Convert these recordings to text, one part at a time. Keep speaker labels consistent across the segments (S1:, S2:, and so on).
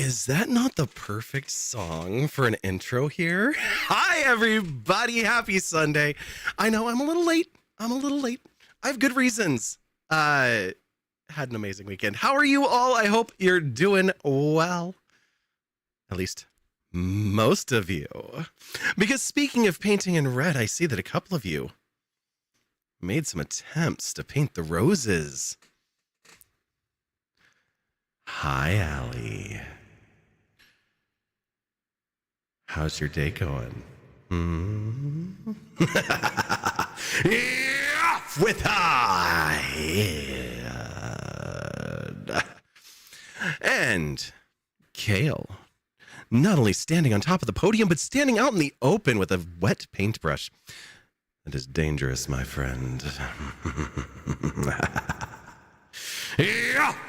S1: Is that not the perfect song for an intro here? Hi, everybody. Happy Sunday. I know I'm a little late. I have good reasons. Had an amazing weekend. How are you all? I hope you're doing well. At least most of you. Because speaking of painting in red, I see that a couple of you made some attempts to paint the roses. Hi, Allie. How's your day going? With head. And Kale, not only standing on top of the podium, but standing out in the open with a wet paintbrush. That is dangerous, my friend.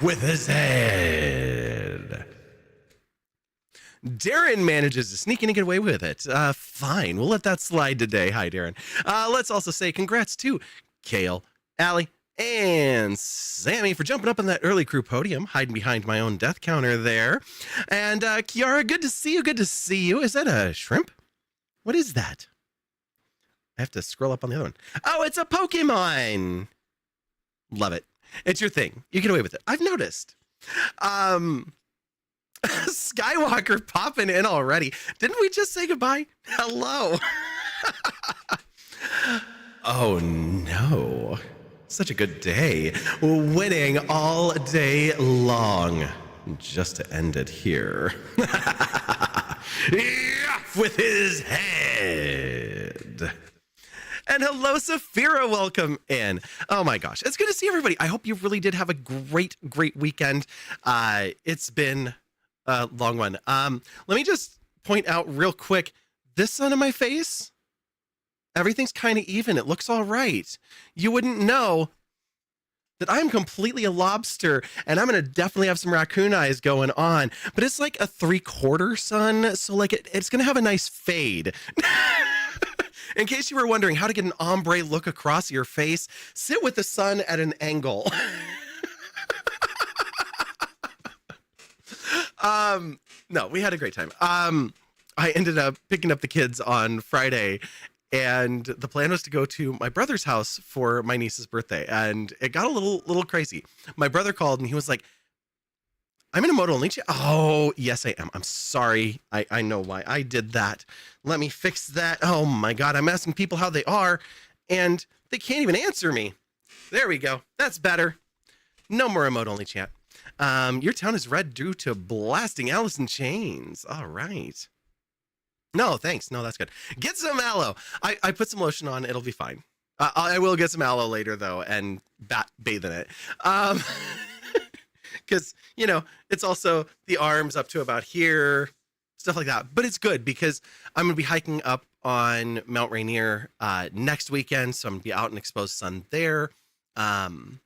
S1: With his head. Darren manages to sneak in and get away with it. Fine, we'll let that slide today. Hi, Darren. Let's also say congrats to Kale, Allie, and Sammy for jumping up on that early crew podium, hiding behind my own death counter there. And Kiara, good to see you. Good to see you. Is that a shrimp? What is that? I have to scroll up on the other one. Oh, it's a Pokemon. Love it. It's your thing. You get away with it. I've noticed. Skywalker popping in already. Didn't we just say goodbye? Hello. Oh no. Such a good day. Winning all day long. Just to end it here. With his head. And hello, Saphira. Welcome in. Oh my gosh. It's good to see everybody. I hope you really did have a great weekend. It's been a long one. Let me just point out real quick, this sun on my face, everything's kind of even. It looks all right. You wouldn't know that I'm completely a lobster, and I'm going to definitely have some raccoon eyes going on, but it's like a 3/4 sun. So like it's going to have a nice fade. In case you were wondering how to get an ombre look across your face, sit with the sun at an angle. No, we had a great time. I ended up picking up the kids on Friday, and the plan was to go to my brother's house for my niece's birthday, and it got a little crazy. My brother called and he was like, I'm in a mode only chat. Oh, yes, I am. I'm sorry. I know why I did that. Let me fix that. Oh my God. I'm asking people how they are and they can't even answer me. There we go. That's better. No more emote only chat. Your town is red due to blasting Alice in Chains. All right. No, thanks. No, that's good. Get some aloe. I put some lotion on. It'll be fine. I will get some aloe later though and bathe in it. Because, you know, it's also the arms up to about here, stuff like that. But it's good because I'm going to be hiking up on Mount Rainier next weekend. So I'm going to be out in exposed sun there. And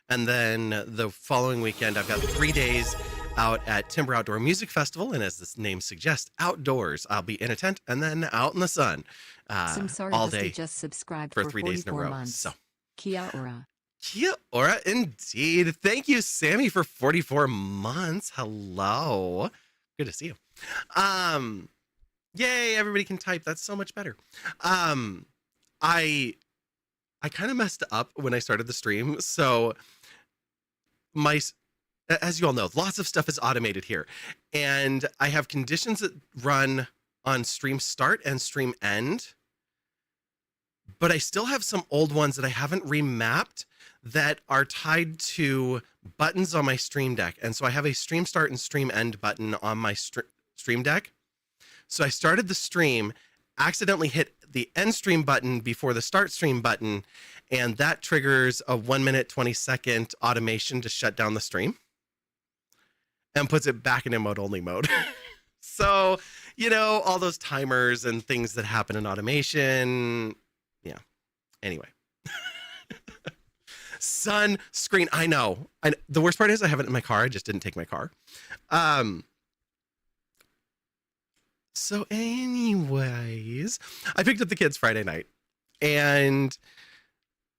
S1: then the following weekend, I've got 3 days out at Timber Outdoor Music Festival. And as this name suggests, outdoors. I'll be in a tent and then out in the sun all day
S2: just subscribed
S1: for 3 days in a row.
S2: Months.
S1: So
S2: Kia ora.
S1: Kia ora indeed. Thank you, Sammy, for 44 months. Hello. Good to see you. Yay, everybody can type. That's so much better. I kind of messed up when I started the stream. So as you all know, lots of stuff is automated here. And I have conditions that run on stream start and stream end. But I still have some old ones that I haven't remapped that are tied to buttons on my Stream Deck. And so I have a stream start and stream end button on my Stream Deck. So I started the stream, accidentally hit the end stream button before the start stream button, and that triggers a 1 minute, 20-second automation to shut down the stream and puts it back in emote only mode. So, you know, all those timers and things that happen in automation. Yeah. Anyway. Sunscreen. I know. The worst part is I have it in my car. I just didn't take my car. So anyways, I picked up the kids Friday night and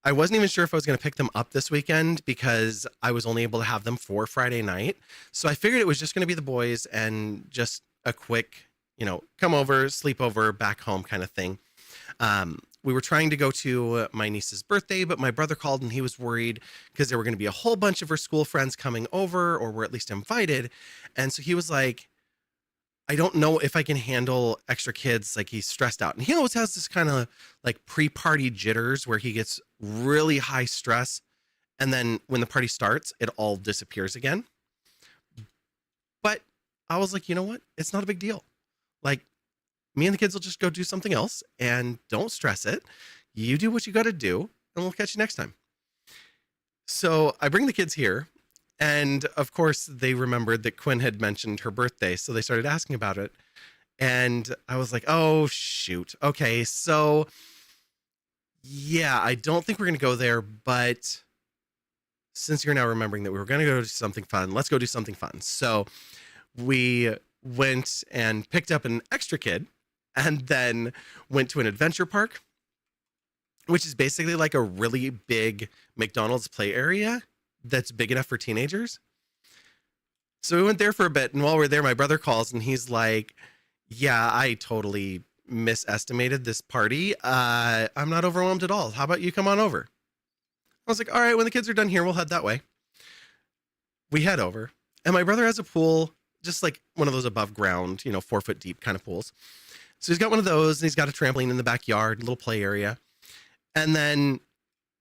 S1: I wasn't even sure if I was going to pick them up this weekend because I was only able to have them for Friday night. So I figured it was just going to be the boys and just a quick, come over, sleep over, back home kind of thing. We were trying to go to my niece's birthday, but my brother called and he was worried because there were going to be a whole bunch of her school friends coming over or were at least invited. And so he was like, I don't know if I can handle extra kids. Like he's stressed out. And he always has this kind of like pre-party jitters where he gets really high stress. And then when the party starts, it all disappears again. But I was like, you know what? It's not a big deal. Like me and the kids will just go do something else and don't stress it. You do what you got to do and we'll catch you next time. So I bring the kids here. And of course, they remembered that Quinn had mentioned her birthday. So they started asking about it. And I was like, oh, shoot. Okay. So yeah, I don't think we're going to go there. But since you're now remembering that we were going to go do something fun, let's go do something fun. So we went and picked up an extra kid and then went to an adventure park, which is basically like a really big McDonald's play area that's big enough for teenagers. So we went there for a bit, and while we're there, my brother calls and he's like, yeah, I totally misestimated this party. I'm not overwhelmed at all. How about you come on over? I was like, all right, when the kids are done here, we'll head that way. We head over, and my brother has a pool, just like one of those above ground, 4 foot deep kind of pools. So he's got one of those, and he's got a trampoline in the backyard, a little play area. And then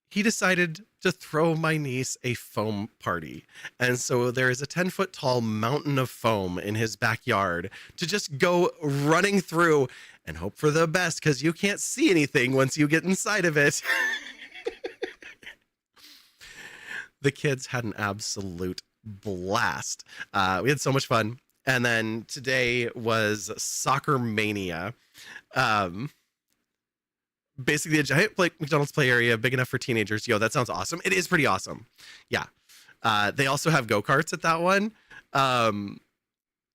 S1: he decided to throw my niece a foam party. And so there is a 10-foot tall mountain of foam in his backyard to just go running through and hope for the best because you can't see anything once you get inside of it. The kids had an absolute blast. We had so much fun. And then today was soccer mania. Basically a giant McDonald's play area big enough for teenagers. Yo, that sounds awesome. It is pretty awesome. Yeah. They also have go-karts at that one.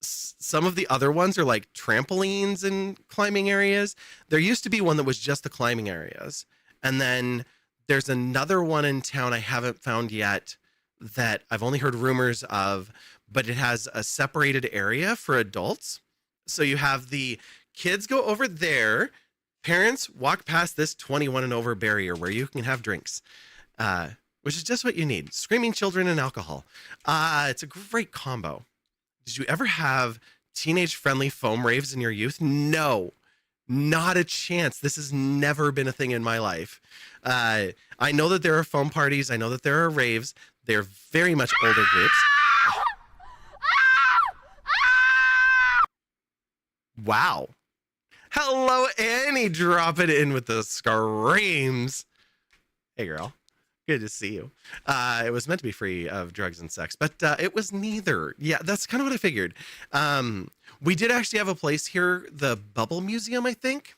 S1: Some of the other ones are like trampolines and climbing areas. There used to be one that was just the climbing areas. And then there's another one in town I haven't found yet that I've only heard rumors of, but it has a separated area for adults. So you have the kids go over there. Parents walk past this 21 and over barrier where you can have drinks, which is just what you need. Screaming children and alcohol. It's a great combo. Did you ever have teenage-friendly foam raves in your youth? No, not a chance. This has never been a thing in my life. I know that there are foam parties. I know that there are raves. They're very much older groups. Wow. Hello, Annie. Drop it in with the screams. Hey, girl. Good to see you. It was meant to be free of drugs and sex, but it was neither. Yeah, that's kind of what I figured. We did actually have a place here, the Bubble Museum, I think.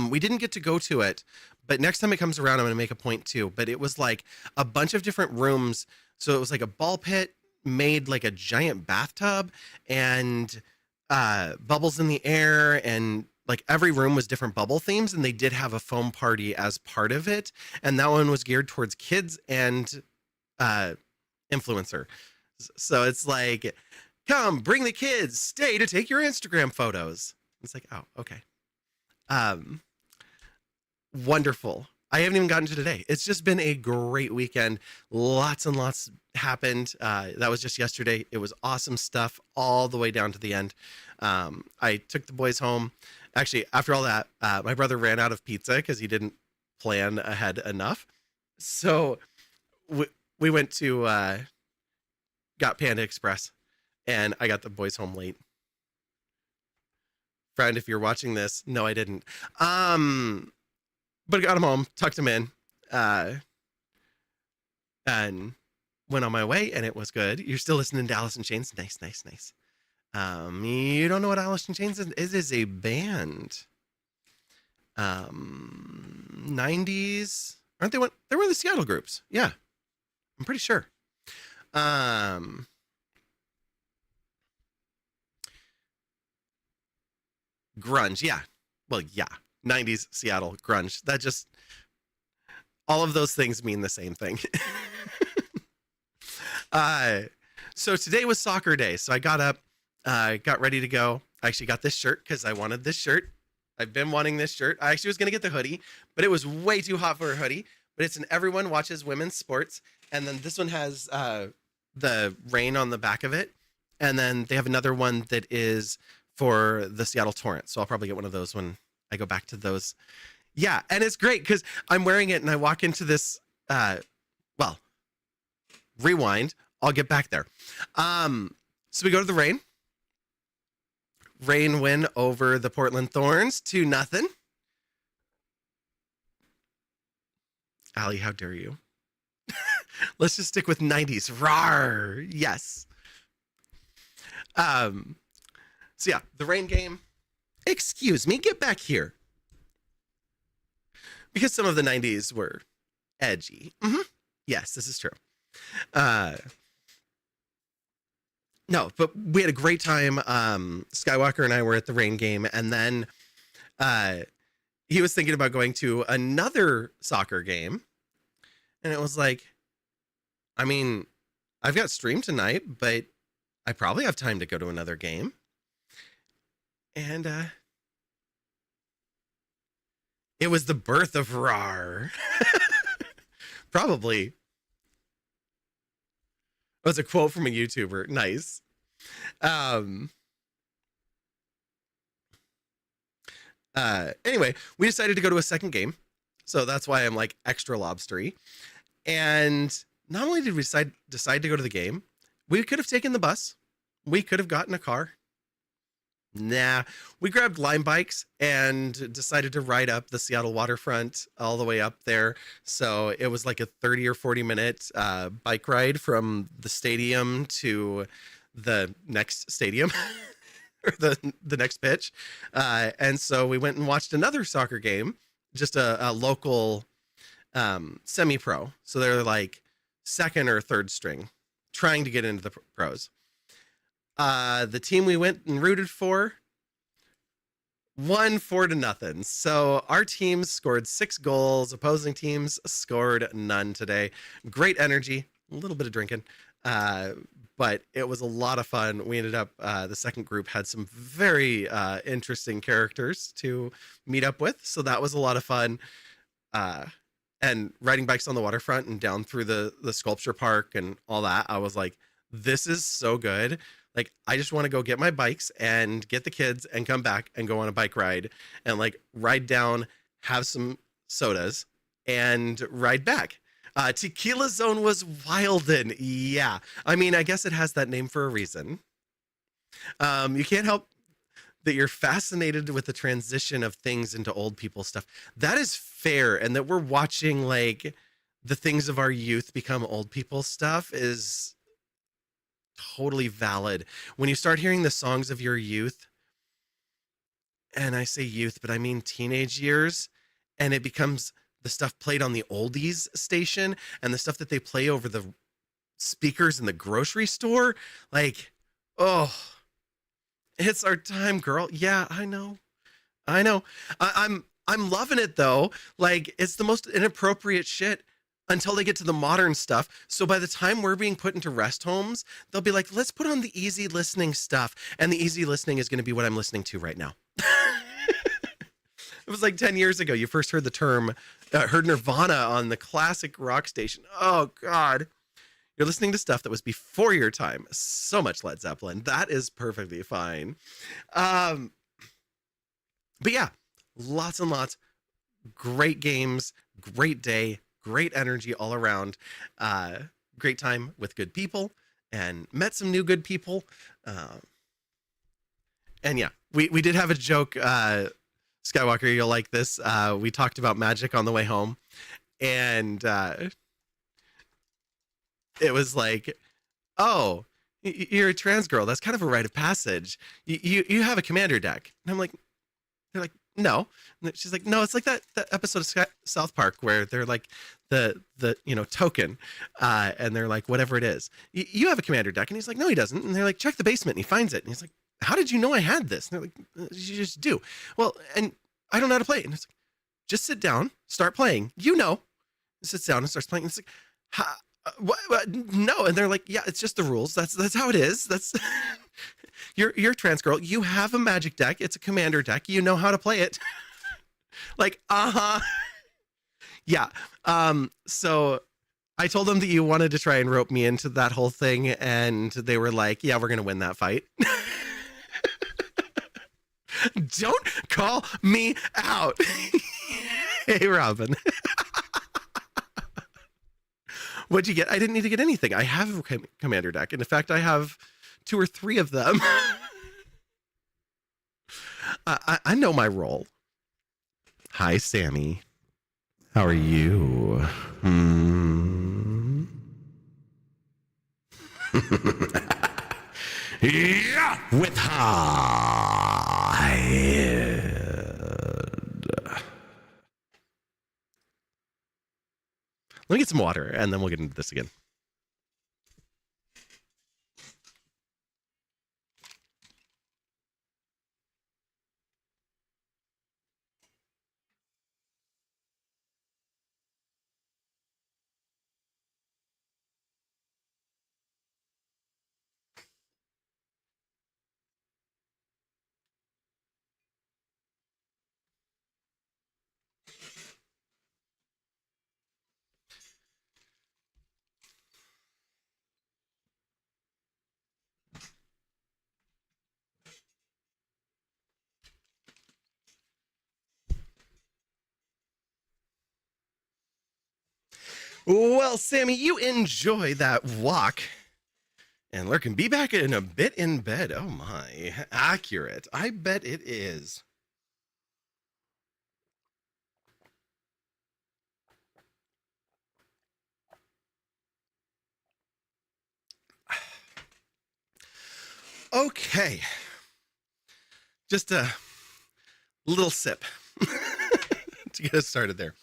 S1: We didn't get to go to it, but next time it comes around, I'm going to make a point too. But it was like a bunch of different rooms. So it was like a ball pit made like a giant bathtub and bubbles in the air, and like every room was different bubble themes, and they did have a foam party as part of it, and that one was geared towards kids and influencer. So it's like, come bring the kids, stay to take your Instagram photos. It's like, oh, okay. Wonderful. I haven't even gotten to today. It's just been a great weekend. Lots and lots happened. That was just yesterday. It was awesome stuff all the way down to the end. I took the boys home. Actually, after all that, my brother ran out of pizza because he didn't plan ahead enough. So we went to, got Panda Express, and I got the boys home late. Friend, if you're watching this, no, I didn't. But I got him home, tucked him in, and went on my way, and it was good. You're still listening to Alice in Chains? Nice, nice, nice. You don't know what Alice in Chains is? It is a band. 90s. Aren't they one? They were the Seattle groups. Yeah. I'm pretty sure. Grunge. Yeah. Well, yeah. 90s Seattle grunge. That just all of those things mean the same thing. uh, so today was soccer day. So I got up, got ready to go. I actually got this shirt because I wanted this shirt. I've been wanting this shirt. I actually was going to get the hoodie, but it was way too hot for a hoodie. But it's an Everyone Watches Women's Sports. And then this one has the rain on the back of it. And then they have another one that is for the Seattle Torrent. So I'll probably get one of those when I go back to those. Yeah, and it's great because I'm wearing it and I walk into this, well, rewind. I'll get back there. So we go to the rain. Rain win over the Portland Thorns 2-0. Allie, how dare you? Let's just stick with 90s. Rawr. Yes. So yeah, the rain game. Excuse me, get back here. Because some of the 90s were edgy. Mm-hmm. Yes, this is true. No, but we had a great time. Skywalker and I were at the rain game, and then he was thinking about going to another soccer game. And it was like, I mean, I've got stream tonight, but I probably have time to go to another game. And it was the birth of RAR. Probably. It was a quote from a YouTuber. Nice. Anyway, we decided to go to a second game. So that's why I'm like extra lobstery. And not only did we decide to go to the game, we could have taken the bus. We could have gotten a car. Nah, we grabbed Lime bikes and decided to ride up the Seattle waterfront all the way up there. So it was like a 30 or 40 minute bike ride from the stadium to the next stadium or the next pitch. And so we went and watched another soccer game, just a local semi-pro. So they're like second or third string trying to get into the pros. The team we went and rooted for won 4-0. So our teams scored 6 goals. Opposing teams scored none today. Great energy, a little bit of drinking, but it was a lot of fun. We ended up, the second group had some very interesting characters to meet up with. So that was a lot of fun. And riding bikes on the waterfront and down through the sculpture park and all that. I was like, this is so good. Like, I just want to go get my bikes and get the kids and come back and go on a bike ride and like ride down, have some sodas and ride back. Tequila Zone was wildin'. Yeah. I mean, I guess it has that name for a reason. You can't help that you're fascinated with the transition of things into old people stuff. That is fair. And that we're watching like the things of our youth become old people stuff is totally valid. When you start hearing the songs of your youth, and I say youth, but I mean teenage years, and it becomes the stuff played on the oldies station and the stuff that they play over the speakers in the grocery store, like, oh, it's our time, girl. Yeah, I know. I'm loving it though. Like, it's the most inappropriate shit until they get to the modern stuff. So by the time we're being put into rest homes, they'll be like, let's put on the easy listening stuff. And the easy listening is going to be what I'm listening to right now. It was like 10 years ago. You first heard the term, heard Nirvana on the classic rock station. Oh God. You're listening to stuff that was before your time. So much Led Zeppelin. That is perfectly fine. But yeah, lots and lots. Great games, great day. Great energy all around. Great time with good people and met some new good people. And yeah, we did have a joke. Skywalker, you'll like this. We talked about magic on the way home. And it was like, oh, you're a trans girl. That's kind of a rite of passage. You have a commander deck. And I'm like, they're like, no. And she's like, no, it's like that episode of South Park where they're like the token, and they're like, whatever it is, you have a commander deck. And he's like, no, he doesn't. And they're like, check the basement. And he finds it. And he's like, how did you know I had this? And they're like, you just do. Well, and I don't know how to play it. And it's like, just sit down, start playing. sits down and starts playing. It's like, what? No, and they're like, yeah, it's just the rules. That's how it is. That's you're a trans girl. You have a magic deck. It's a commander deck. You know how to play it. Like, yeah. So I told them that you wanted to try and rope me into that whole thing, and they were like, yeah, we're gonna win that fight. Don't call me out. Hey, Robin. What'd you get? I didn't need to get anything. I have a commander deck. And in fact, I have 2 or 3 of them. I know my role. Hi, Sammy. How are you? Yeah, with high. Let me get some water, and then we'll get into this again. Well, Sammy, you enjoy that walk. And Lurkin, be back in a bit in bed. Oh my, accurate. I bet it is. Okay. Just a little sip to get us started there.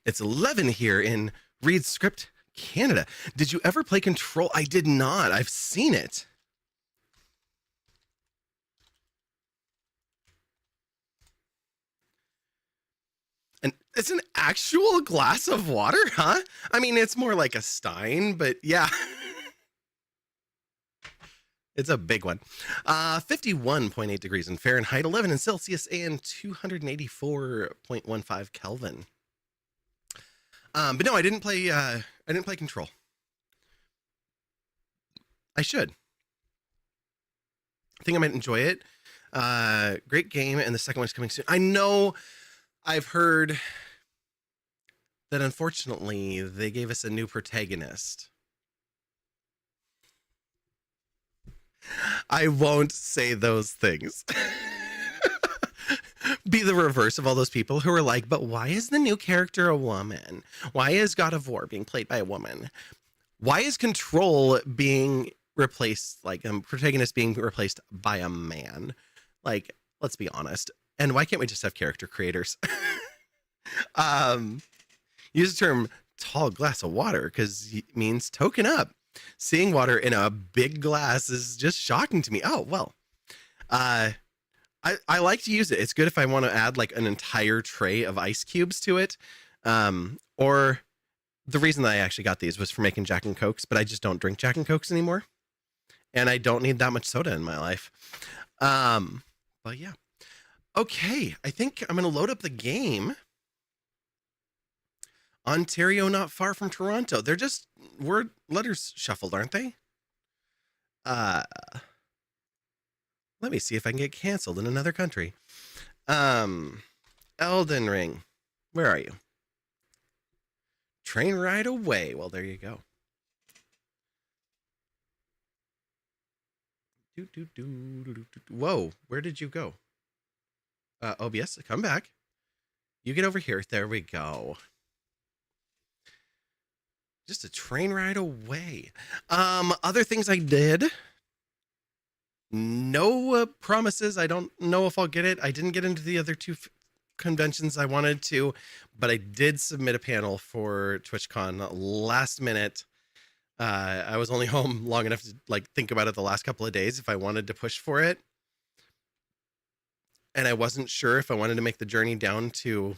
S1: It's 11 here in Reed Script, Canada. Did you ever play Control? I did not. I've seen it. And it's an actual glass of water, huh? I mean, it's more like a stein, but yeah. It's a big one. 51.8 degrees in Fahrenheit, 11 in Celsius, and 284.15 Kelvin. But no, I didn't play Control. I should. I think I might enjoy it. Great game, and the second one's coming soon. I know I've heard that unfortunately they gave us a new protagonist. I won't say those things. Be the reverse of all those people who are like, but why is the new character a woman? Why is God of War being played by a woman? Why is Control being replaced, like a protagonist being replaced by a man? Like, let's be honest. And why can't we just have character creators? Use the term tall glass of water because it means token up. Seeing water in a big glass is just shocking to me. Oh, well. I like to use it. It's good if I want to add like an entire tray of ice cubes to it. Or the reason that I actually got these was for making Jack and Cokes, but I just don't drink Jack and Cokes anymore. And I don't need that much soda in my life. But yeah. Okay, I think I'm going to load up the game. Ontario, not far from Toronto. They're just word letters shuffled, aren't they? Let me see if I can get canceled in another country. Elden Ring. Where are you? Train ride away. Well, there you go. Whoa, where did you go? OBS, come back. You get over here. There we go. Just a train ride away. Other things I did. No promises. I don't know if I'll get it. I didn't get into the other two conventions I wanted to, but I did submit a panel for TwitchCon last minute. I was only home long enough to like think about it the last couple of days if I wanted to push for it. and I wasn't sure if I wanted to make the journey down to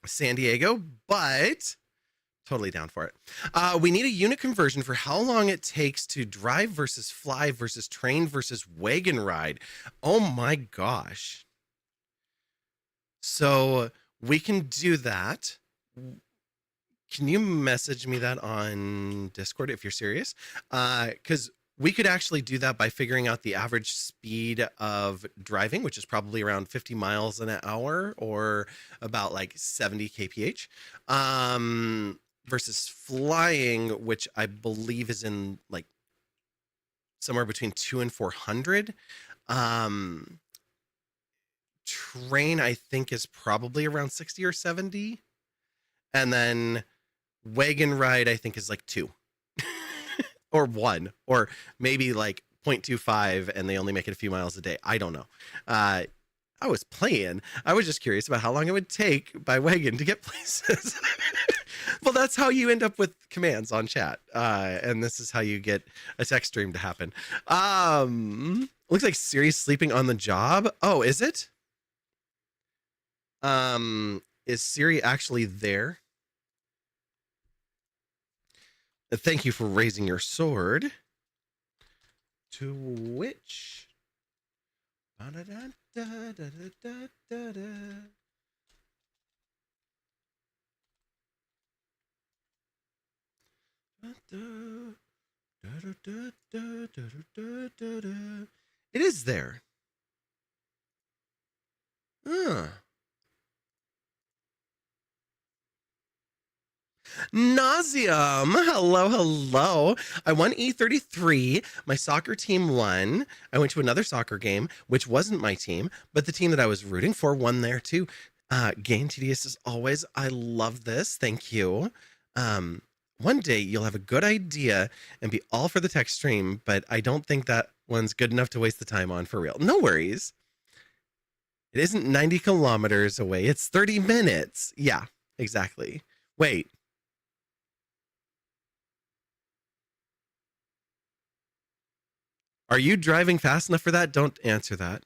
S1: San Diego, but totally down for it. We need a unit conversion for how long it takes to drive versus fly versus train versus wagon ride. Oh my gosh. So we can do that. Can you message me that on Discord if you're serious? Because we could actually do that by figuring out the average speed of driving, which is probably around 50 miles an hour or about like 70 kph, versus flying, which I believe is in like somewhere between 2 and 400. Um, Train, I think, is probably around 60 or 70. And then wagon ride, I think, is like 2 or 1, or maybe like 0.25, and they only make it a few miles a day. I don't know. I was playing. I was just curious about how long it would take by wagon to get places. Well, that's how you end up with commands on chat. And this is how you get a text stream to happen. Looks like Siri's sleeping on the job. Oh, is it? Is Siri actually there? Thank you for raising your sword. To which? It is there. Nauseum. Hello, hello. I won E33. My soccer team won. I went to another soccer game, which wasn't my team, but the team that I was rooting for won there too. Gain tedious as always. I love this. Thank you. One day you'll have a good idea and be all for the tech stream, but I don't think that one's good enough to waste the time on for real. No worries. It isn't 90 kilometers away. It's 30 minutes. Yeah, exactly. Wait. Are you driving fast enough for that? Don't answer that.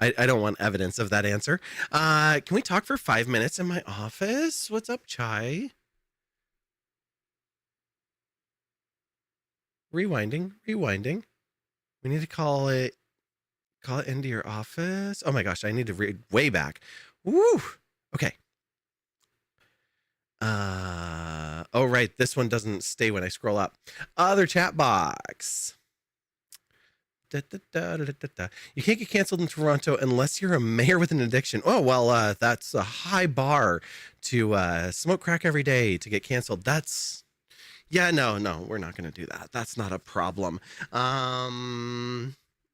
S1: I don't want evidence of that answer. Can we talk for 5 minutes in my office? What's up, Chai? Rewinding. We need to call it into your office. Oh my gosh, I need to read way back. Woo. Okay. Oh right, this one doesn't stay when I scroll up. Other chat box. You can't get canceled in Toronto unless you're a mayor with an addiction. Oh, well, that's a high bar to smoke crack every day to get canceled. That's, yeah, no, we're not going to do that. That's not a problem.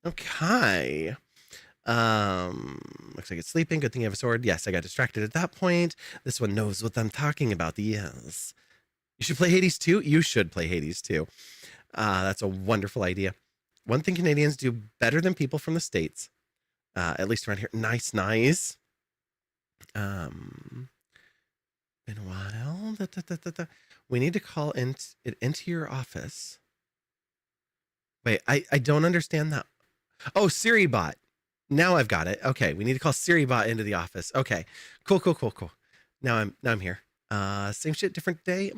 S1: Okay. Looks like it's sleeping. Good thing you have a sword. Yes, I got distracted at that point. This one knows what I'm talking about. Yes. You should play Hades 2. You should play Hades 2. That's a wonderful idea. One thing Canadians do better than people from the States, at least around here. Nice. Been a while. We need to call it into your office. Wait, I don't understand that. Oh, Siri.Bot. Now I've got it. Okay, we need to call Siri.Bot into the office. Okay, cool. Now I'm here. Same shit, different day.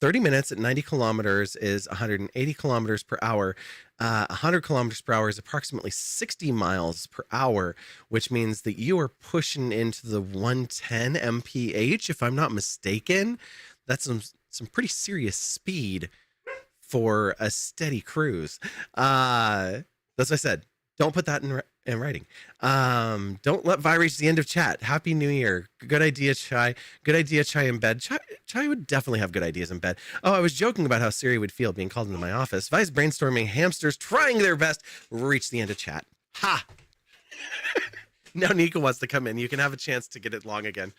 S1: 30 minutes at 90 kilometers is 180 kilometers per hour. 100 kilometers per hour is approximately 60 miles per hour, which means that you are pushing into the 110 mph, if I'm not mistaken. That's some pretty serious speed for a steady cruise. That's what I said. Don't put that in writing. Don't let Vi reach the end of chat. Happy New Year. Good idea, Chai. Good idea, Chai in bed. Chai would definitely have good ideas in bed. Oh, I was joking about how Siri would feel being called into my office. Vi's brainstorming hamsters trying their best reach the end of chat. Ha! Now Nico wants to come in. You can have a chance to get it long again.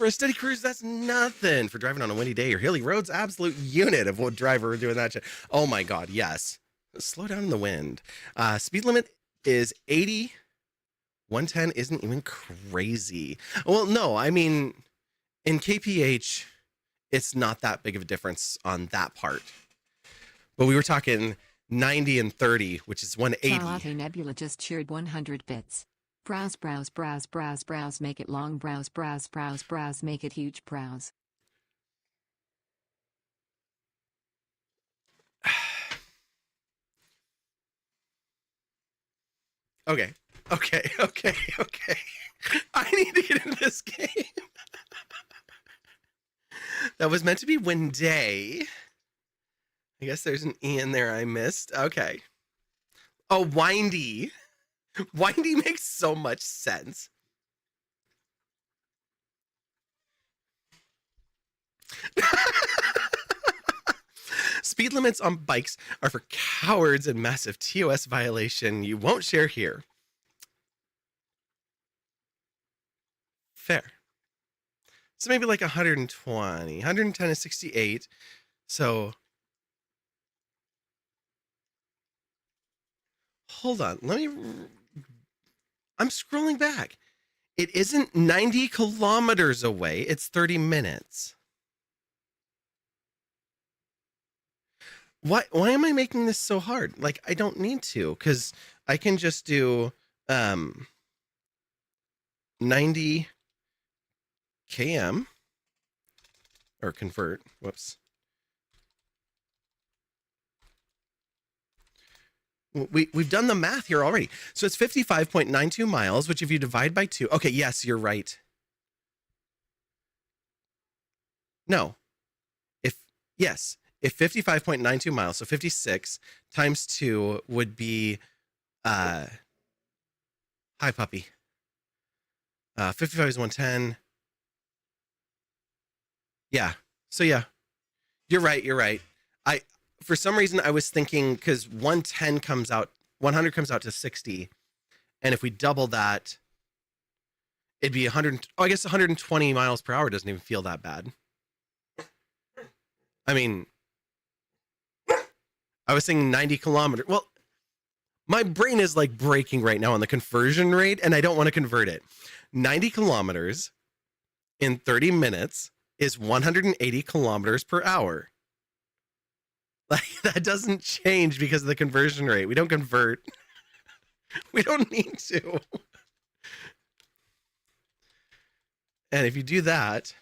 S1: For a steady cruise, that's nothing. For driving on a windy day or hilly roads, absolute unit of what driver doing that shit. Oh my God, yes. Slow down in the wind. Speed limit is 80. 110 isn't even crazy. Well, no, I mean, in KPH, it's not that big of a difference on that part. But we were talking 90 and 30, which is 180.
S2: Charlotte Nebula just cheered 100 bits. Browse, browse, browse, browse, browse, make it long, browse, browse, browse, browse, make it huge, browse.
S1: Okay. I need to get into this game. That was meant to be Winday. I guess there's an E in there I missed. Okay. Oh, windy. Windy makes so much sense. Speed limits on bikes are for cowards and massive TOS violation you won't share here. Fair. So maybe like 120. 110 is 68. So hold on. I'm scrolling back. It isn't 90 kilometers away. It's 30 minutes. Why am I making this so hard? Like, I don't need to, because I can just do 90 km or convert. Whoops. We've done the math here already. So it's 55.92 miles, which if you divide by 2. Okay, yes, you're right. No. Yes. If 55.92 miles, so 56 times 2 would be, hi puppy. 55 is 110. Yeah. So yeah, you're right. For some reason I was thinking, because 100 comes out to 60. And if we double that, it'd be 100. Oh, I guess 120 miles per hour doesn't even feel that bad. I mean, I was saying 90 kilometers. Well, my brain is like breaking right now on the conversion rate, and I don't want to convert it. 90 kilometers in 30 minutes is 180 kilometers per hour. Like, that doesn't change because of the conversion rate. We don't convert. We don't need to. And if you do that,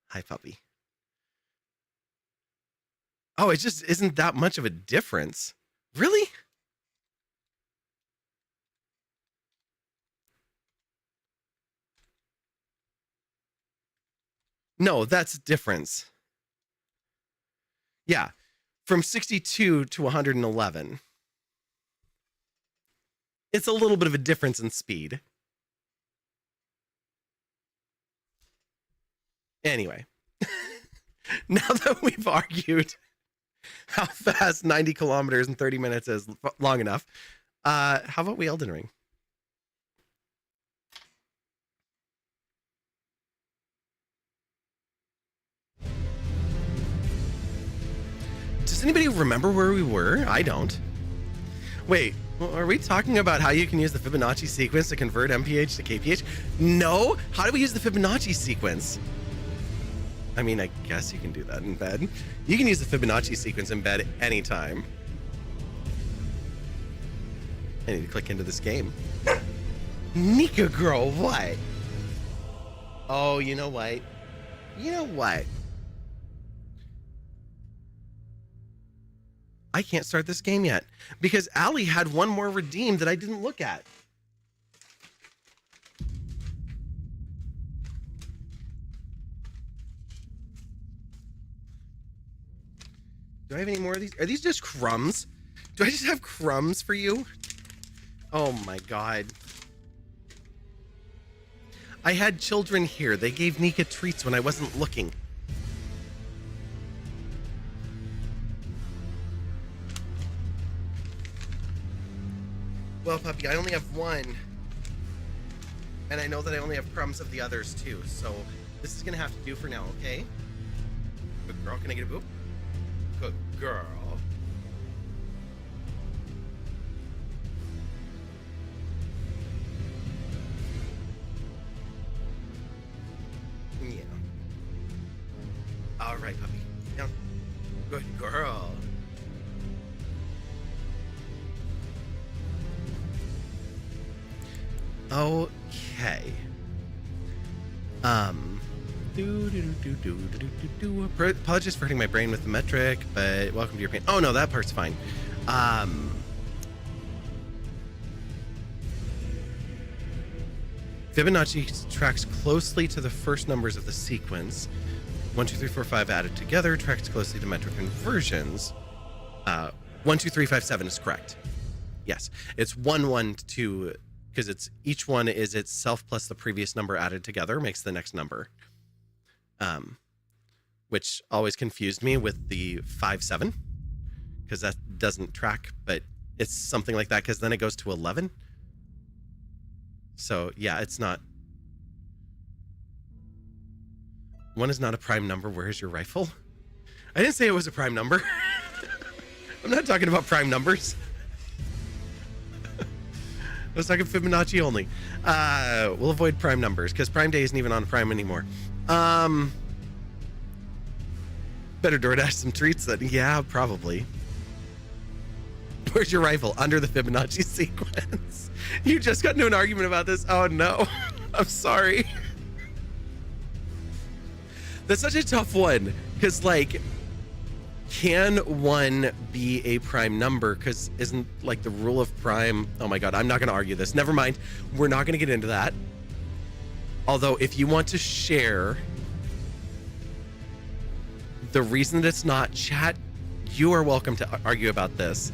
S1: hi puppy. Oh, it just isn't that much of a difference. Really? No, that's difference. Yeah, from 62 to 111. It's a little bit of a difference in speed. Anyway, now that we've argued how fast 90 kilometers in 30 minutes is long enough, how about we Elden Ring? Does anybody remember where we were? I don't. Wait, are we talking about how you can use the Fibonacci sequence to convert MPH to KPH? No? How do we use the Fibonacci sequence? I mean, I guess you can do that in bed. You can use the Fibonacci sequence in bed anytime. I need to click into this game. Nika girl, what? Oh, you know what? I can't start this game yet because Allie had one more redeemed that I didn't look at. Do I have any more of these? Are these just crumbs? Do I just have crumbs for you? Oh my God. I had children here. They gave Nika treats when I wasn't looking. Well, puppy, I only have one. And I know that I only have crumbs of the others too, so this is gonna have to do for now, okay? Good girl, can I get a boop? Good girl. Yeah. All right, puppy. Down. Good girl. Okay. Apologies for hurting my brain with the metric, but welcome to your pain. Oh no, that part's fine. Fibonacci tracks closely to the first numbers of the sequence. 1, 2, 3, 4, 5 added together tracks closely to metric conversions. 1, 2, 3, 5, 7 is correct. Yes, it's 1, 1, 2, because it's each one is itself plus the previous number added together makes the next number. Which always confused me with the 5, 7, because that doesn't track, but it's something like that because then it goes to 11. So yeah, it's not. 1 is not a prime number. Where's your rifle? I didn't say it was a prime number. I'm not talking about prime numbers. I was talking Fibonacci only. We'll avoid prime numbers because Prime Day isn't even on Prime anymore. Better DoorDash some treats then. Yeah, probably. Where's your rifle? Under the Fibonacci sequence. You just got into an argument about this? Oh no. I'm sorry. That's such a tough one. Because, like, can 1 be a prime number? Because isn't, like, the rule of prime... Oh my god, I'm not going to argue this. Never mind. We're not going to get into that. Although, if you want to share the reason that it's not, chat, you are welcome to argue about this.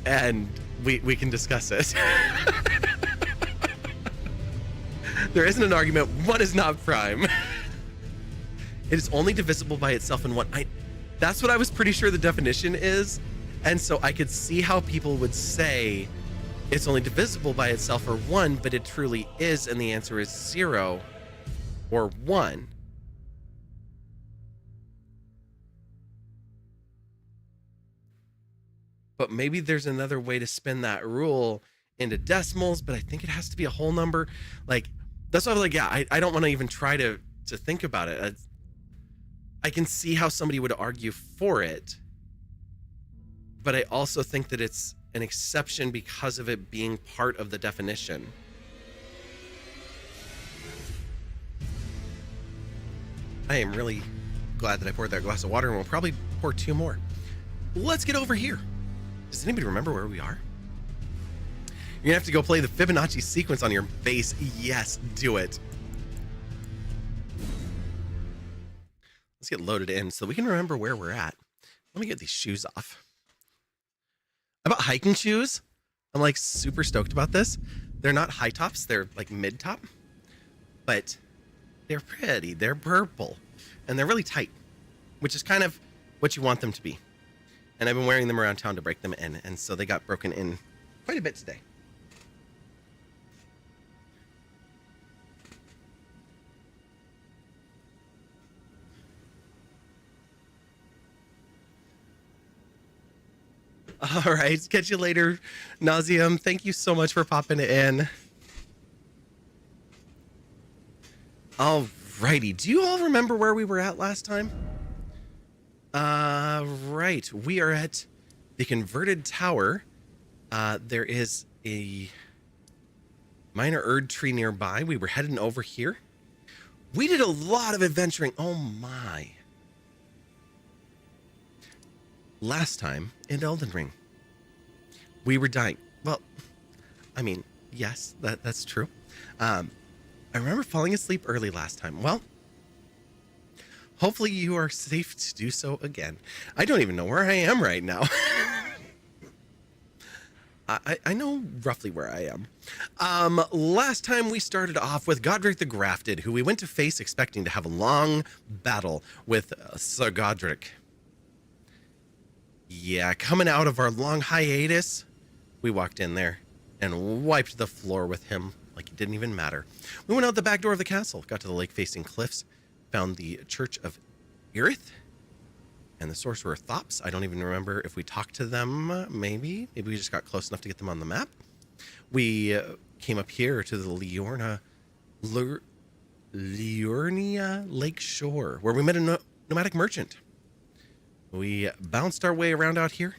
S1: And we can discuss it. There isn't an argument. 1 is not prime. It is only divisible by itself in 1. That's what I was pretty sure the definition is. And so I could see how people would say it's only divisible by itself or 1, but it truly is. And the answer is 0 or 1. But maybe there's another way to spin that rule into decimals, but I think it has to be a whole number. Like, that's why I was like, yeah, I don't want to even try to think about it. I can see how somebody would argue for it, but I also think that it's an exception because of it being part of the definition. I am really glad that I poured that glass of water, and we'll probably pour 2 more. Let's get over here. Does anybody remember where we are? You're gonna have to go play the Fibonacci sequence on your base. Yes, do it. Let's get loaded in so we can remember where we're at. Let me get these shoes off. I bought hiking shoes. I'm like super stoked about this. They're not high tops, they're like mid top, but they're pretty. They're purple and they're really tight, which is kind of what you want them to be. And I've been wearing them around town to break them in, and so they got broken in quite a bit today. All right, catch you later, Nauseum. Thank you so much for popping it in. All righty, do you all remember where we were at last time? Right, we are at the converted tower. There is a minor Erd tree nearby. We were heading over here. We did a lot of adventuring. Oh my. Last time in Elden Ring, we were dying. Well, I mean, yes, that's true. I remember falling asleep early last time. Well, hopefully you are safe to do so again. I don't even know where I am right now. I know roughly where I am. Last time we started off with Godric the Grafted, who we went to face expecting to have a long battle with Sir Godric. Yeah, coming out of our long hiatus, we walked in there and wiped the floor with him like it didn't even matter. We went out the back door of the castle, got to the lake-facing cliffs, found the Church of Irith and the Sorcerer Thops. I don't even remember if we talked to them. Maybe we just got close enough to get them on the map. We came up here to the Liurnia Lake Shore, where we met a nomadic merchant. We bounced our way around out here.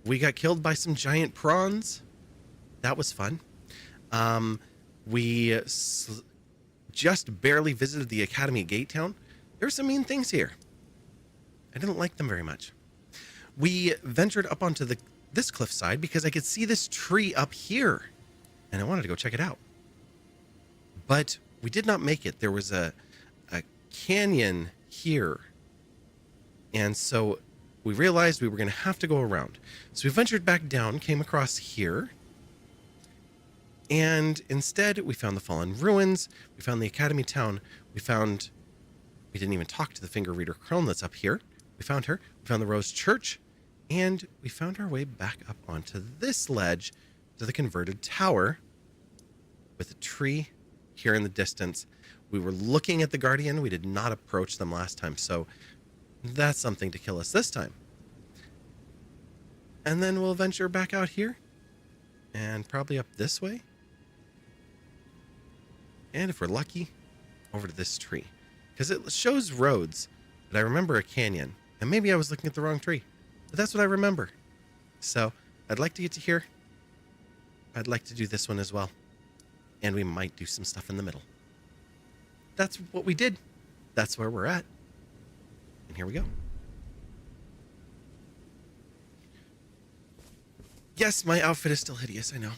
S1: We got killed by some giant prawns. That was fun. We just barely visited the Academy Gate Town. There were some mean things here. I didn't like them very much. We ventured up onto this cliffside because I could see this tree up here, and I wanted to go check it out. But we did not make it. There was a canyon here, and so we realized we were going to have to go around. So we ventured back down, came across here, and instead we found the fallen ruins. We found the Academy Town. We didn't even talk to the finger reader Krone that's up here. We found her. We found the Rose Church, and we found our way back up onto this ledge to the converted tower with a tree here in the distance. We were looking at the Guardian. We did not approach them last time, so that's something to kill us this time. And then we'll venture back out here and probably up this way. And if we're lucky, over to this tree, because it shows roads, but I remember a canyon. And maybe I was looking at the wrong tree, but that's what I remember. So I'd like to get to here. I'd like to do this one as well. And we might do some stuff in the middle. That's what we did. That's where we're at. And here we go. Yes, my outfit is still hideous, I know.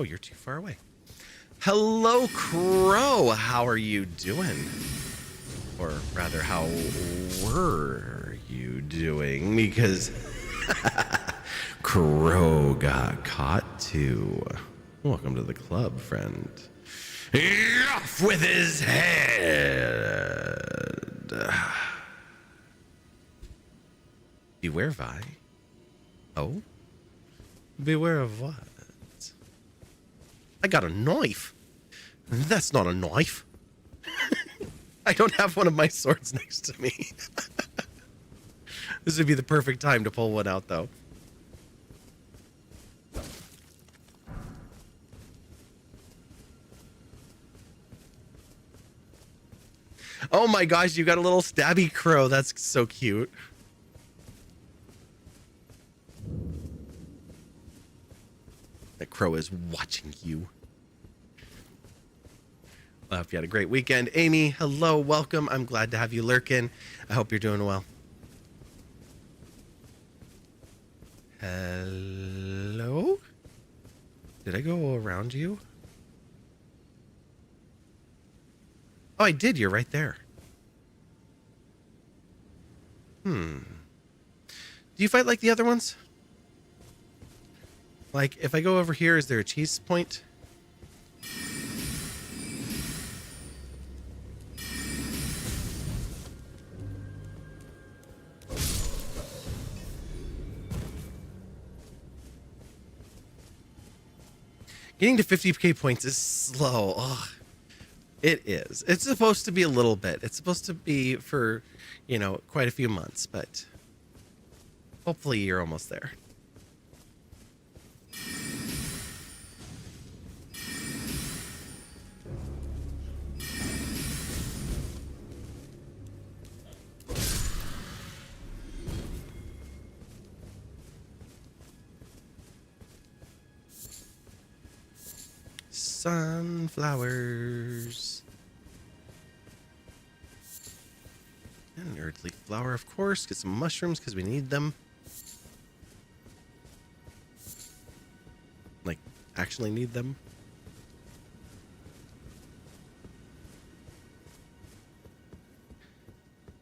S1: Oh, you're too far away. Hello, Crow. How are you doing? Or rather, how were you doing? Because Crow got caught too. Welcome to the club, friend. Off with his head. Beware, Vi. Oh? Beware of what? I got a knife. That's not a knife. I don't have one of my swords next to me. This would be the perfect time to pull one out, though. Oh my gosh, you got a little stabby crow. That's so cute. That crow is watching you. I hope you had a great weekend. Amy, hello, welcome. I'm glad to have you lurking. I hope you're doing well. Hello? Did I go around you? Oh, I did. You're right there. Do you fight like the other ones? Like, if I go over here, is there a cheese point? Getting to 50k points is slow. Ugh. It is. It's supposed to be a little bit. It's supposed to be for, quite a few months, but hopefully you're almost there. Sunflowers. And an earth leaf flower, of course. Get some mushrooms because we need them. Like, actually need them.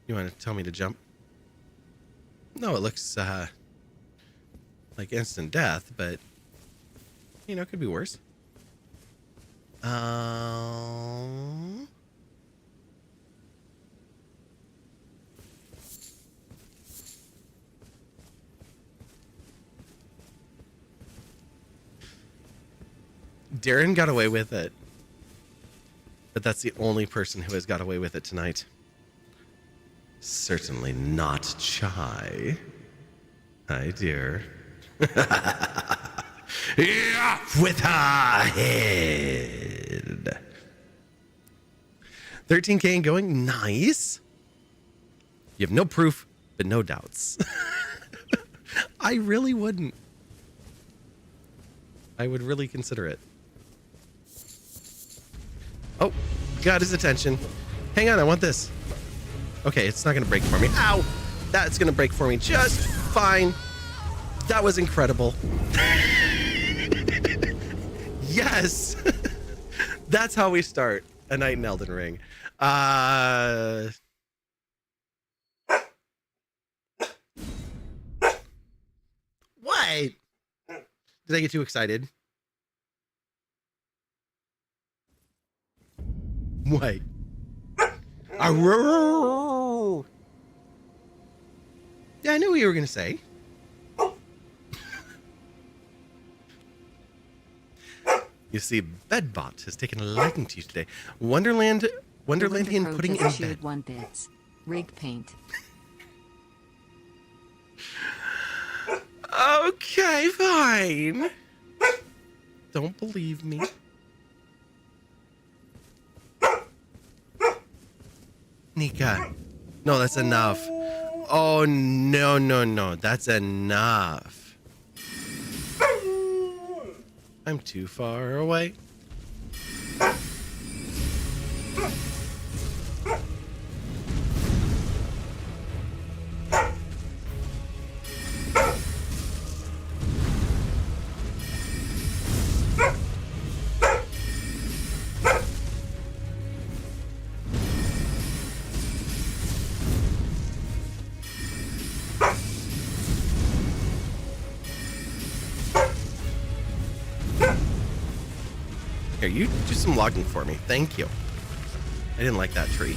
S1: You want to tell me to jump? No, it looks like instant death, but it could be worse. Darren got away with it. But that's the only person who has got away with it tonight. Certainly not Chai. Hi, dear. Yeah, with her head. 13K and going. Nice. You have no proof, but no doubts. I really wouldn't. I would really consider it. Oh, got his attention. Hang on, I want this. Okay, it's not going to break for me. Ow! That's going to break for me just fine. That was incredible. Yes! That's how we start a night in Elden Ring. What? Did I get too excited? What? Yeah, I knew what you were going to say. You see, Bedbot has taken a liking to you today. Wonderlandian pudding in bed.
S2: 1 bits. Rig paint.
S1: Okay, fine. Don't believe me. Nika. No, that's enough. Oh, no. That's enough. I'm too far away. Here, you do some logging for me. Thank you. I didn't like that tree.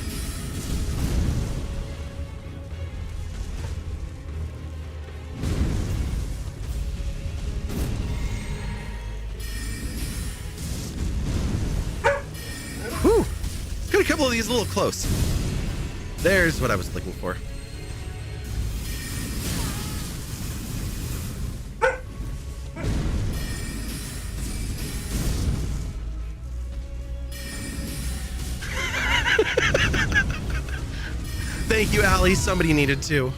S1: Whew. Got a couple of these a little close. There's what I was looking for. Thank you, Allie. Somebody needed to.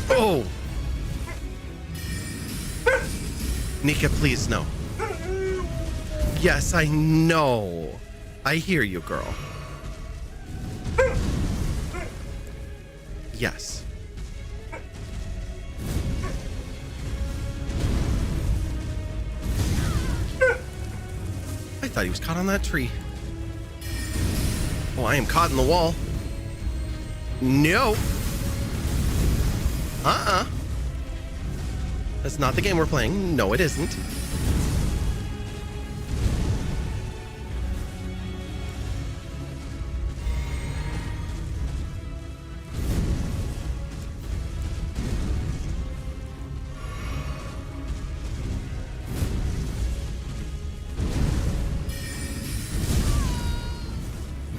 S1: Oh! Nika, please, no. Yes, I know. I hear you, girl. Yes. I thought he was caught on that tree. Oh, I am caught in the wall. No. That's not the game we're playing. No, it isn't.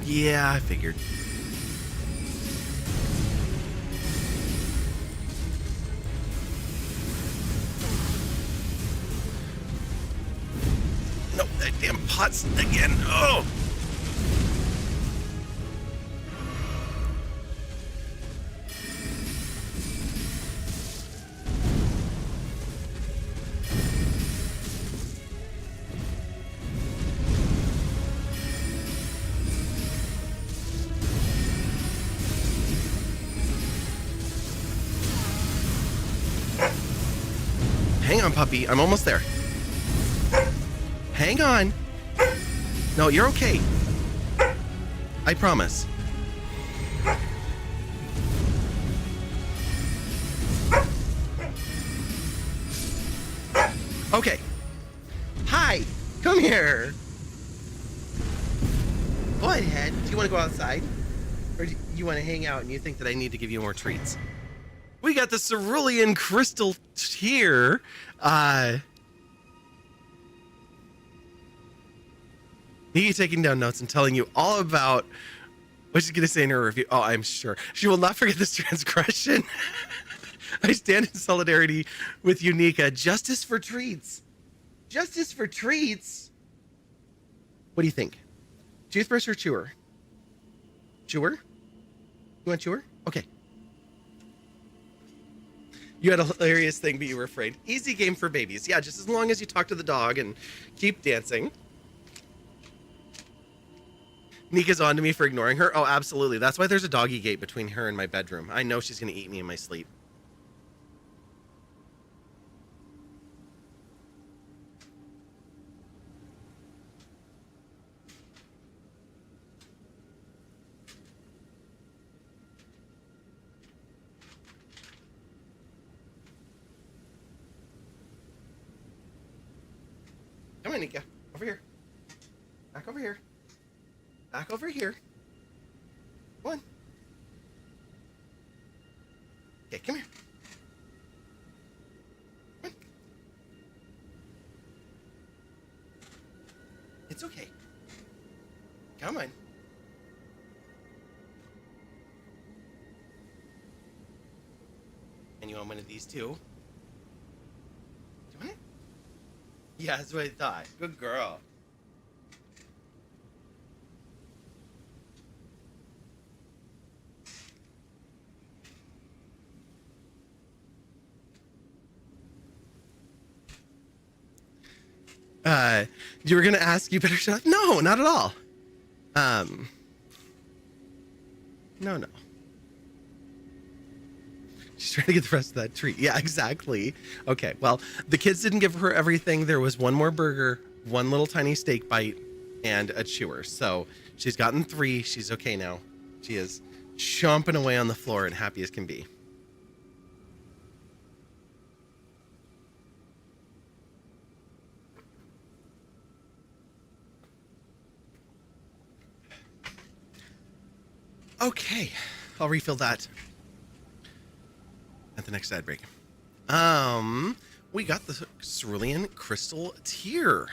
S1: Yeah, I figured. No, that damn pot's again. Oh! Hang on, puppy. I'm almost there. Hang on. No, you're okay. I promise. Okay. Hi. Come here. Go ahead. Do you want to go outside? Or do you want to hang out and you think that I need to give you more treats? We got the cerulean crystal here. Nikki taking down notes and telling you all about what she's going to say in her review. Oh, I'm sure. She will not forget this transgression. I stand in solidarity with Unica. Justice for treats. Justice for treats? What do you think? Toothbrush or chewer? Chewer? You want chewer? Okay. You had a hilarious thing, but you were afraid. Easy game for babies. Yeah, just as long as you talk to the dog and keep dancing. Nika's on to me for ignoring her. Oh, absolutely. That's why there's a doggy gate between her and my bedroom. I know she's going to eat me in my sleep. Come on, Nika. Over here. Back over here. Back over here. Come on. Okay, come here. Come on. It's okay. Come on. And you want one of these too? Do you want it? Yeah, that's what I thought. Good girl. You were gonna ask, you better shut up. No, not at all. No. She's trying to get the rest of that treat. Yeah, exactly. Okay, well, the kids didn't give her everything. There was one more burger, one little tiny steak bite, and a chewer. So she's gotten 3. She's okay now. She is chomping away on the floor and happy as can be. Okay, I'll refill that at the next ad break. We got the cerulean crystal tier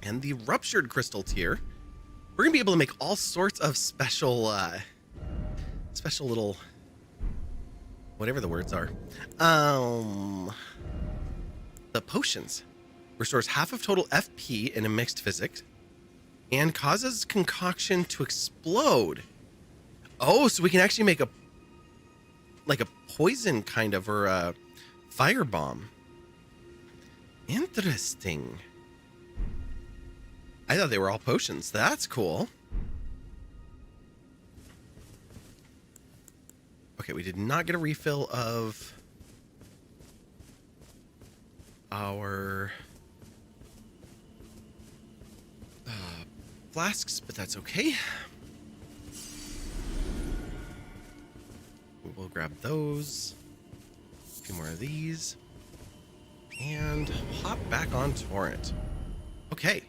S1: and the ruptured crystal tier. We're gonna be able to make all sorts of special little, whatever the words are. The potions restores half of total FP in a mixed physics and causes concoction to explode. Oh, so we can actually make a poison kind of, or a firebomb. Interesting. I thought they were all potions. That's cool. Okay, we did not get a refill of our flasks, but that's okay. We'll grab those. A few more of these. And hop back on Torrent. Okay.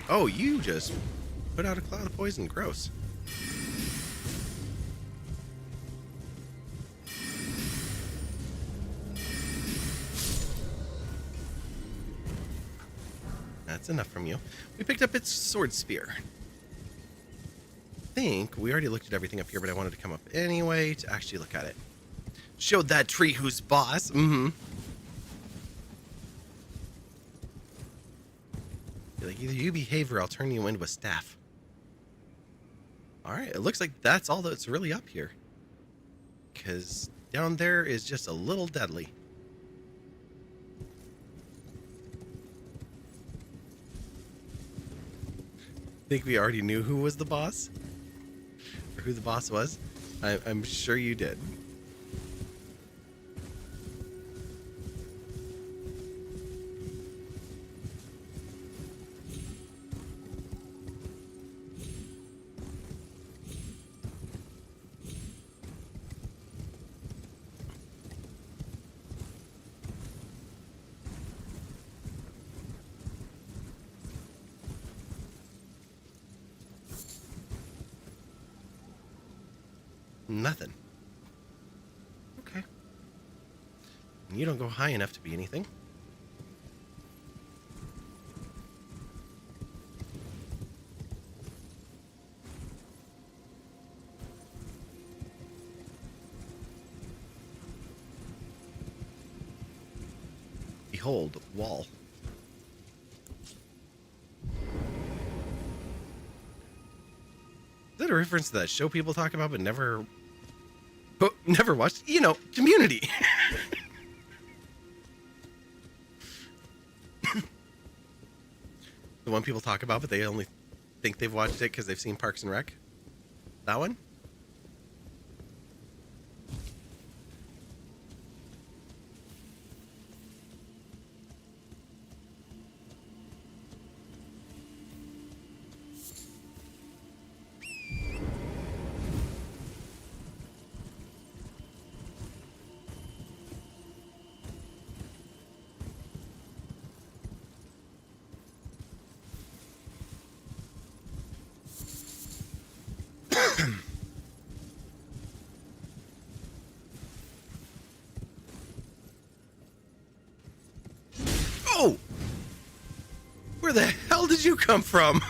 S1: Oh, you just put out a cloud of poison. Gross. That's enough from you. We picked up its sword spear. I think we already looked at everything up here, but I wanted to come up anyway to actually look at it. Showed that tree who's boss. Like, either you behave or I'll turn you into a staff. Alright, it looks like that's all that's really up here. Because down there is just a little deadly. think we already knew who was the boss? Or who the boss was? I'm sure you did. Nothing. Okay. You don't go high enough to be anything. Behold, wall. Is that a reference to that show people talk about but never watched? You know, Community. The one people talk about but they only think they've watched it because they've seen Parks and Rec? That one? Oh! Where the hell did you come from?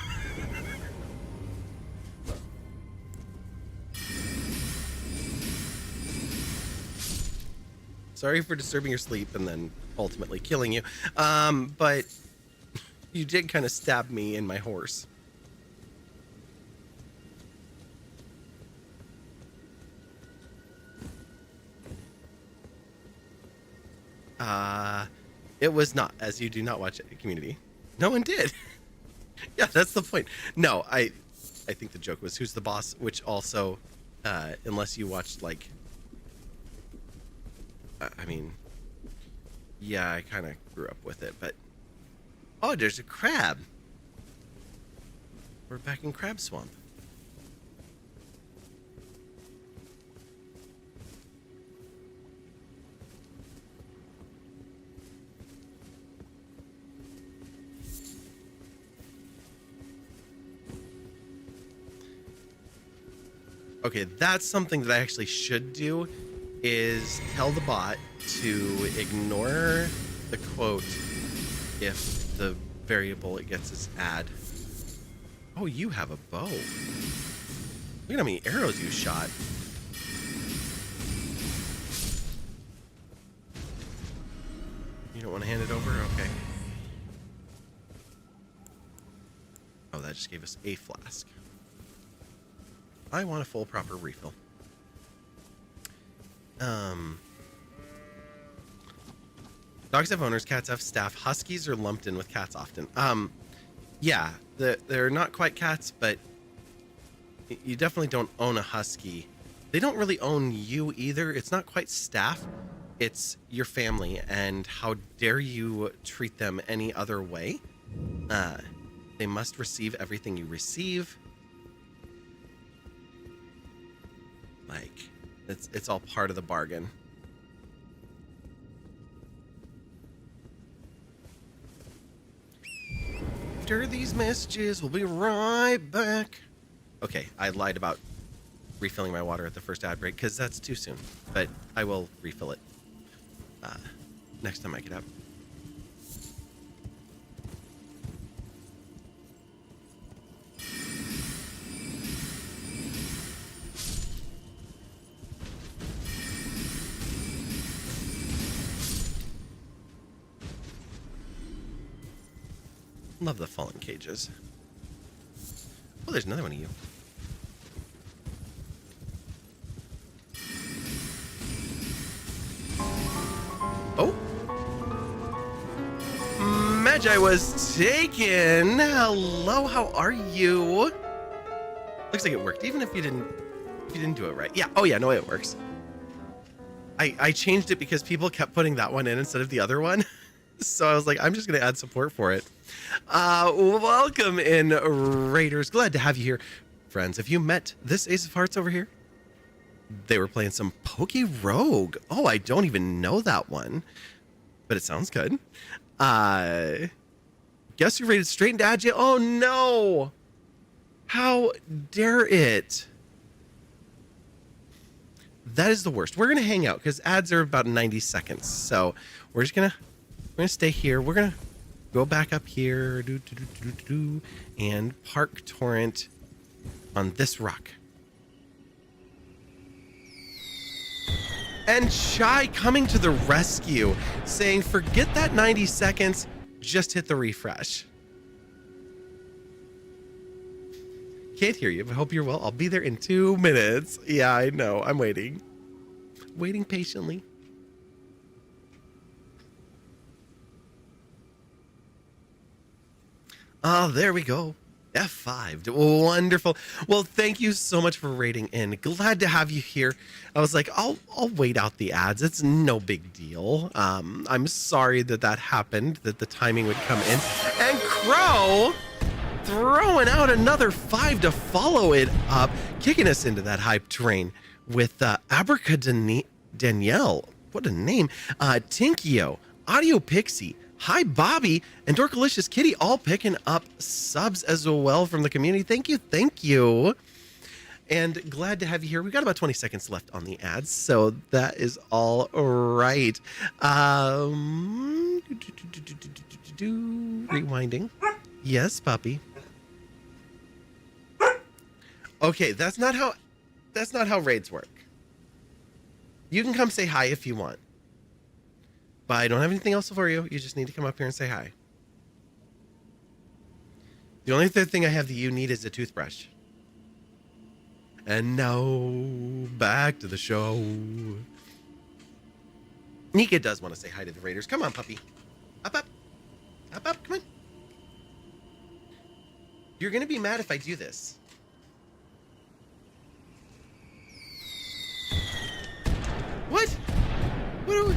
S1: Sorry for disturbing your sleep and then ultimately killing you. But you did kind of stab me in my horse. It was not, as you do not watch Community. No one did. Yeah, that's the point. No, I think the joke was who's the boss, which also, unless you watched like, I mean, yeah, I kind of grew up with it, but oh, there's a crab. We're back in Crab Swamp. Okay, that's something that I actually should do, is tell the bot to ignore the quote if the variable it gets is add. Oh, you have a bow. Look at how many arrows you shot. You don't want to hand it over? Okay. Oh, that just gave us a flask. I want a full proper refill. Dogs have owners, cats have staff. Huskies are lumped in with cats often. Yeah, they're not quite cats, but you definitely don't own a husky. They don't really own you either. It's not quite staff. It's your family, and how dare you treat them any other way? They must receive everything you receive. Like, it's all part of the bargain. After these messages, we'll be right back. Okay, I lied about refilling my water at the first ad break because that's too soon, but I will refill it next time I get up. Love the fallen cages. Oh, there's another one of you. Oh. Magi was taken. Hello, how are you? Looks like it worked, even if you didn't do it right. Yeah. Oh yeah, no, it works. I changed it because people kept putting that one in instead of the other one. So I was like, I'm just going to add support for it. Welcome in, Raiders. Glad to have you here. Friends, have you met this Ace of Hearts over here? They were playing some Poke Rogue. Oh, I don't even know that one, but it sounds good. Guess you rated straight into Agi. Oh, no. How dare it? That is the worst. We're going to hang out because ads are about 90 seconds. So we're just going to stay here. We're going to go back up here and park Torrent on this rock. And Shy coming to the rescue, saying, forget that 90 seconds, just hit the refresh. Can't hear you, but hope you're well. I'll be there in 2 minutes. Yeah, I know. I'm waiting. Waiting patiently. Oh, there we go. F5. Wonderful. Well, thank you so much for rating in. Glad to have you here. I was like, I'll wait out the ads. It's no big deal. I'm sorry that happened, that the timing would come in. And Crow throwing out another 5 to follow it up, kicking us into that hype train with Abraca Danielle. What a name. Tinkio, Audio Pixie, Hi Bobby, and Dorkalicious Kitty all picking up subs as well from the community. Thank you, thank you. And glad to have you here. We've got about 20 seconds left on the ads, so that is all right. Rewinding. Yes, puppy. Okay, that's not how raids work. You can come say hi if you want. But I don't have anything else for you. You just need to come up here and say hi. The only third thing I have that you need is a toothbrush. And now, back to the show. Nika does want to say hi to the Raiders. Come on, puppy. Up, up. Up, up. Come on. You're going to be mad if I do this. What? What are we...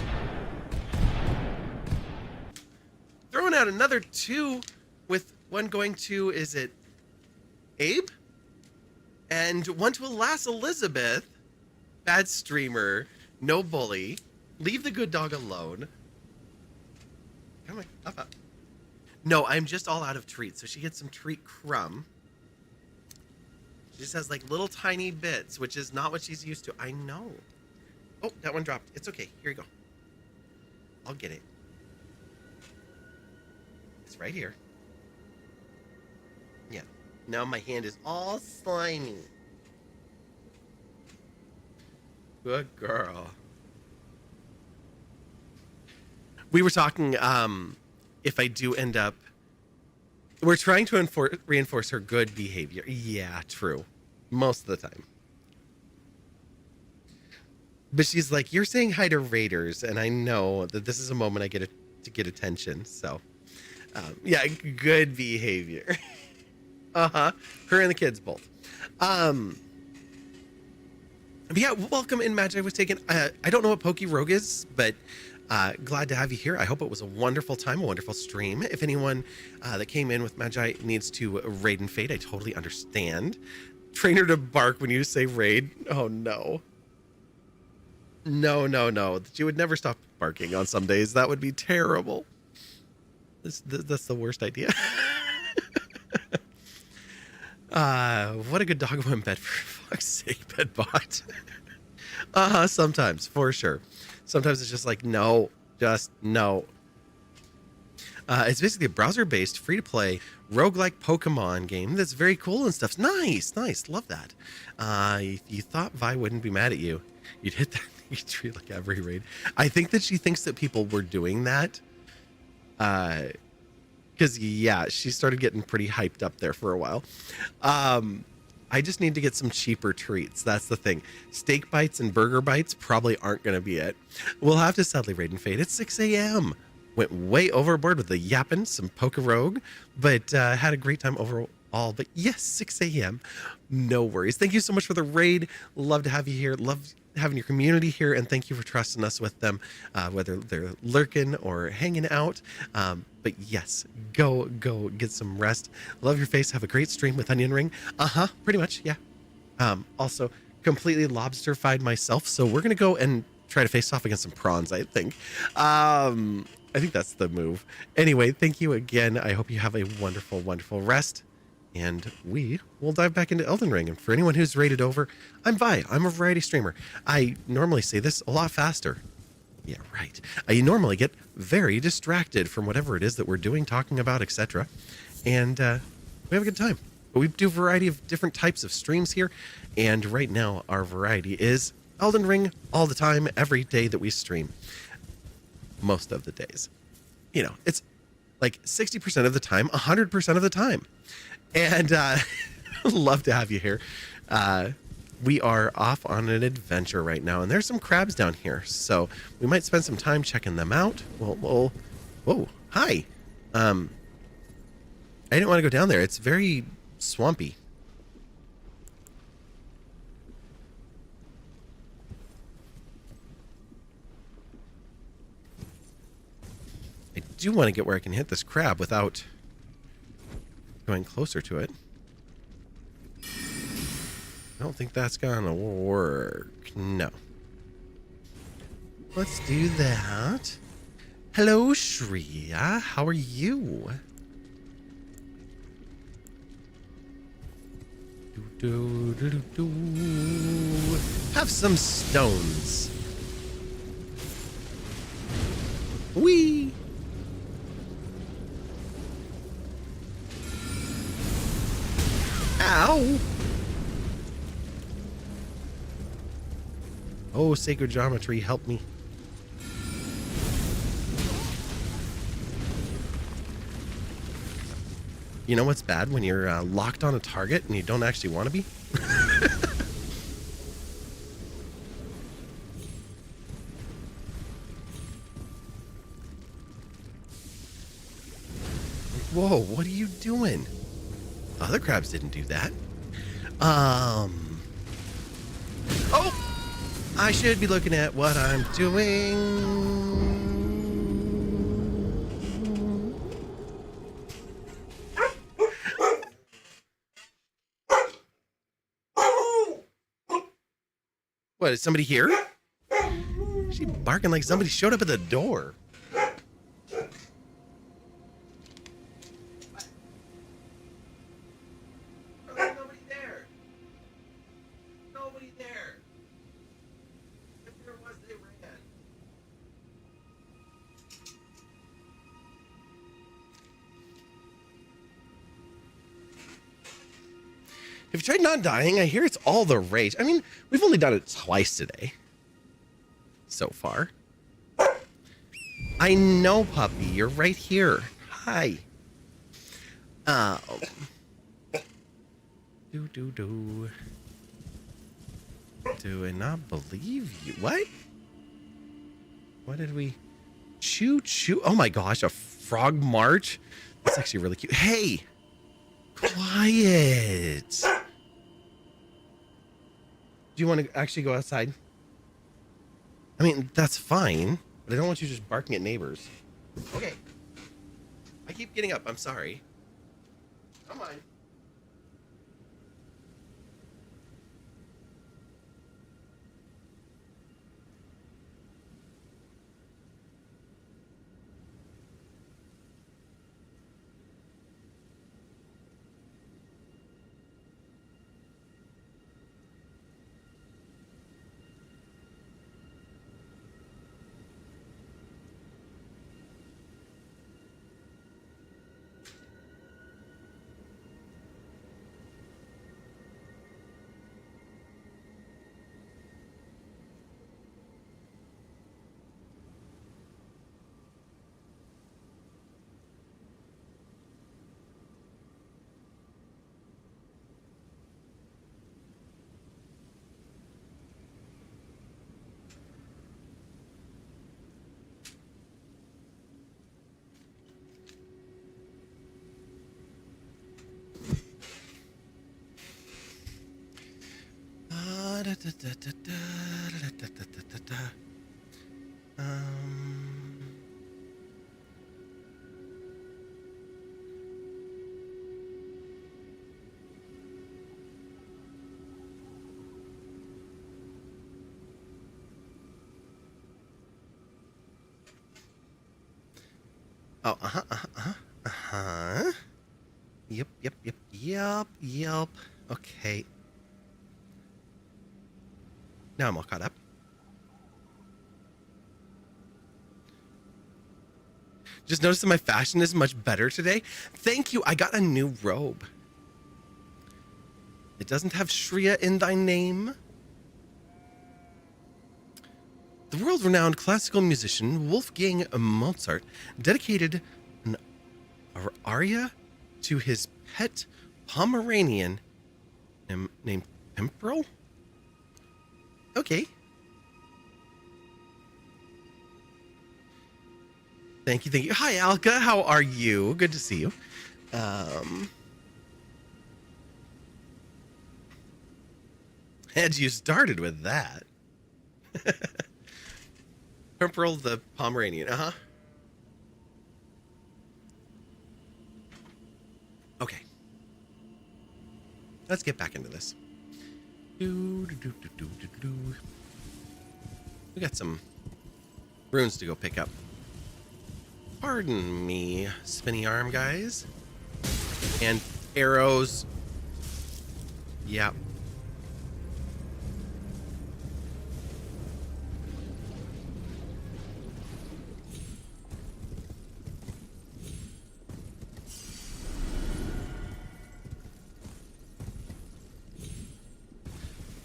S1: Throwing out another 2 with one going to, is it Abe? And one to Alas Elizabeth. Bad streamer. No bully. Leave the good dog alone. Come on, up, up. No, I'm just all out of treats. So she gets some treat crumb. She just has like little tiny bits, which is not what she's used to. I know. Oh, that one dropped. It's okay. Here you go. I'll get it. It's right here. Yeah. Now my hand is all slimy. Good girl. We were talking, if I do end up... We're trying to reinforce her good behavior. Yeah, true. Most of the time. But she's like, you're saying hi to Raiders, and I know that this is a moment I get to get attention, so... yeah, good behavior. Uh-huh. Her and the kids both. But yeah, welcome in, Magi was taken. I don't know what Poke Rogue is, but glad to have you here. I hope it was a wonderful time, a wonderful stream. If anyone that came in with Magi needs to raid and fade, I totally understand. Trainer to bark when you say raid. Oh, no. No. She would never stop barking on some days. That would be terrible. That's the worst idea. What a good doggo in bed, for fuck's sake, Bedbot. Sometimes, for sure. Sometimes it's just like, no, just no. It's basically a browser-based, free-to-play, roguelike Pokemon game that's very cool and stuff. Nice. Love that. If you thought Vi wouldn't be mad at you, you'd hit that tree like every raid. I think that she thinks that people were doing that. Because, yeah, she started getting pretty hyped up there for a while. I just need to get some cheaper treats. That's the thing. Steak bites and burger bites probably aren't going to be it. We'll have to sadly raid and fade. It's 6 a.m. Went way overboard with the yapping, some poker rogue, but had a great time overall. But yes, 6 a.m. No worries. Thank you so much for the raid. Love to have you here. Love having your community here, and thank you for trusting us with them, whether they're lurking or hanging out. But yes, go get some rest. Love your face. Have a great stream with Onion Ring. Pretty much, yeah. Also, completely lobster-fied myself, so we're gonna go and try to face off against some prawns, I think. I think that's the move. Anyway, thank you again. I hope you have a wonderful, wonderful rest. And we will dive back into Elden Ring. And for anyone who's rated over, I'm Vi. I'm a variety streamer. I normally say this a lot faster. Yeah, right. I normally get very distracted from whatever it is that we're doing, talking about, etc. And we have a good time. But we do a variety of different types of streams here. And right now, our variety is Elden Ring all the time, every day that we stream. Most of the days. You know, it's like 60% of the time, 100% of the time. And love to have you here. We are off on an adventure right now, and there's some crabs down here, so we might spend some time checking them out. Well, whoa, hi. I didn't want to go down there. It's very swampy. I do want to get where I can hit this crab without going closer to it. I don't think that's gonna work. No. Let's do that. Hello, Shreya. How are you? Have some stones. Whee! Ow! Oh, sacred geometry, help me. You know what's bad? When you're locked on a target and you don't actually want to be? Whoa, what are you doing? Other crabs didn't do that. Oh! I should be looking at what I'm doing. What, is somebody here? She's barking like somebody showed up at the door. Have you tried not dying? I hear it's all the rage. I mean, we've only done it twice today. So far. I know, puppy. You're right here. Hi. Do I not believe you? What? What did we... Choo. Oh my gosh, a frog march? That's actually really cute. Hey! Quiet! Do you want to actually go outside? I mean, that's fine, but I don't want you just barking at neighbors. Okay. I keep getting up. I'm sorry. Come on. Oh, Yep. Okay. Now I'm all caught up. Just noticed that my fashion is much better today. Thank you. I got a new robe. It doesn't have Shreya in thy name. The world-renowned classical musician Wolfgang Mozart dedicated an aria to his pet Pomeranian named Pimperl? Okay. Thank you. Hi, Alka. How are you? Good to see you. And you started with that. Pimperl the Pomeranian. Okay. Let's get back into this. We got some runes to go pick up. Pardon me, spinny arm guys. And arrows. Yep.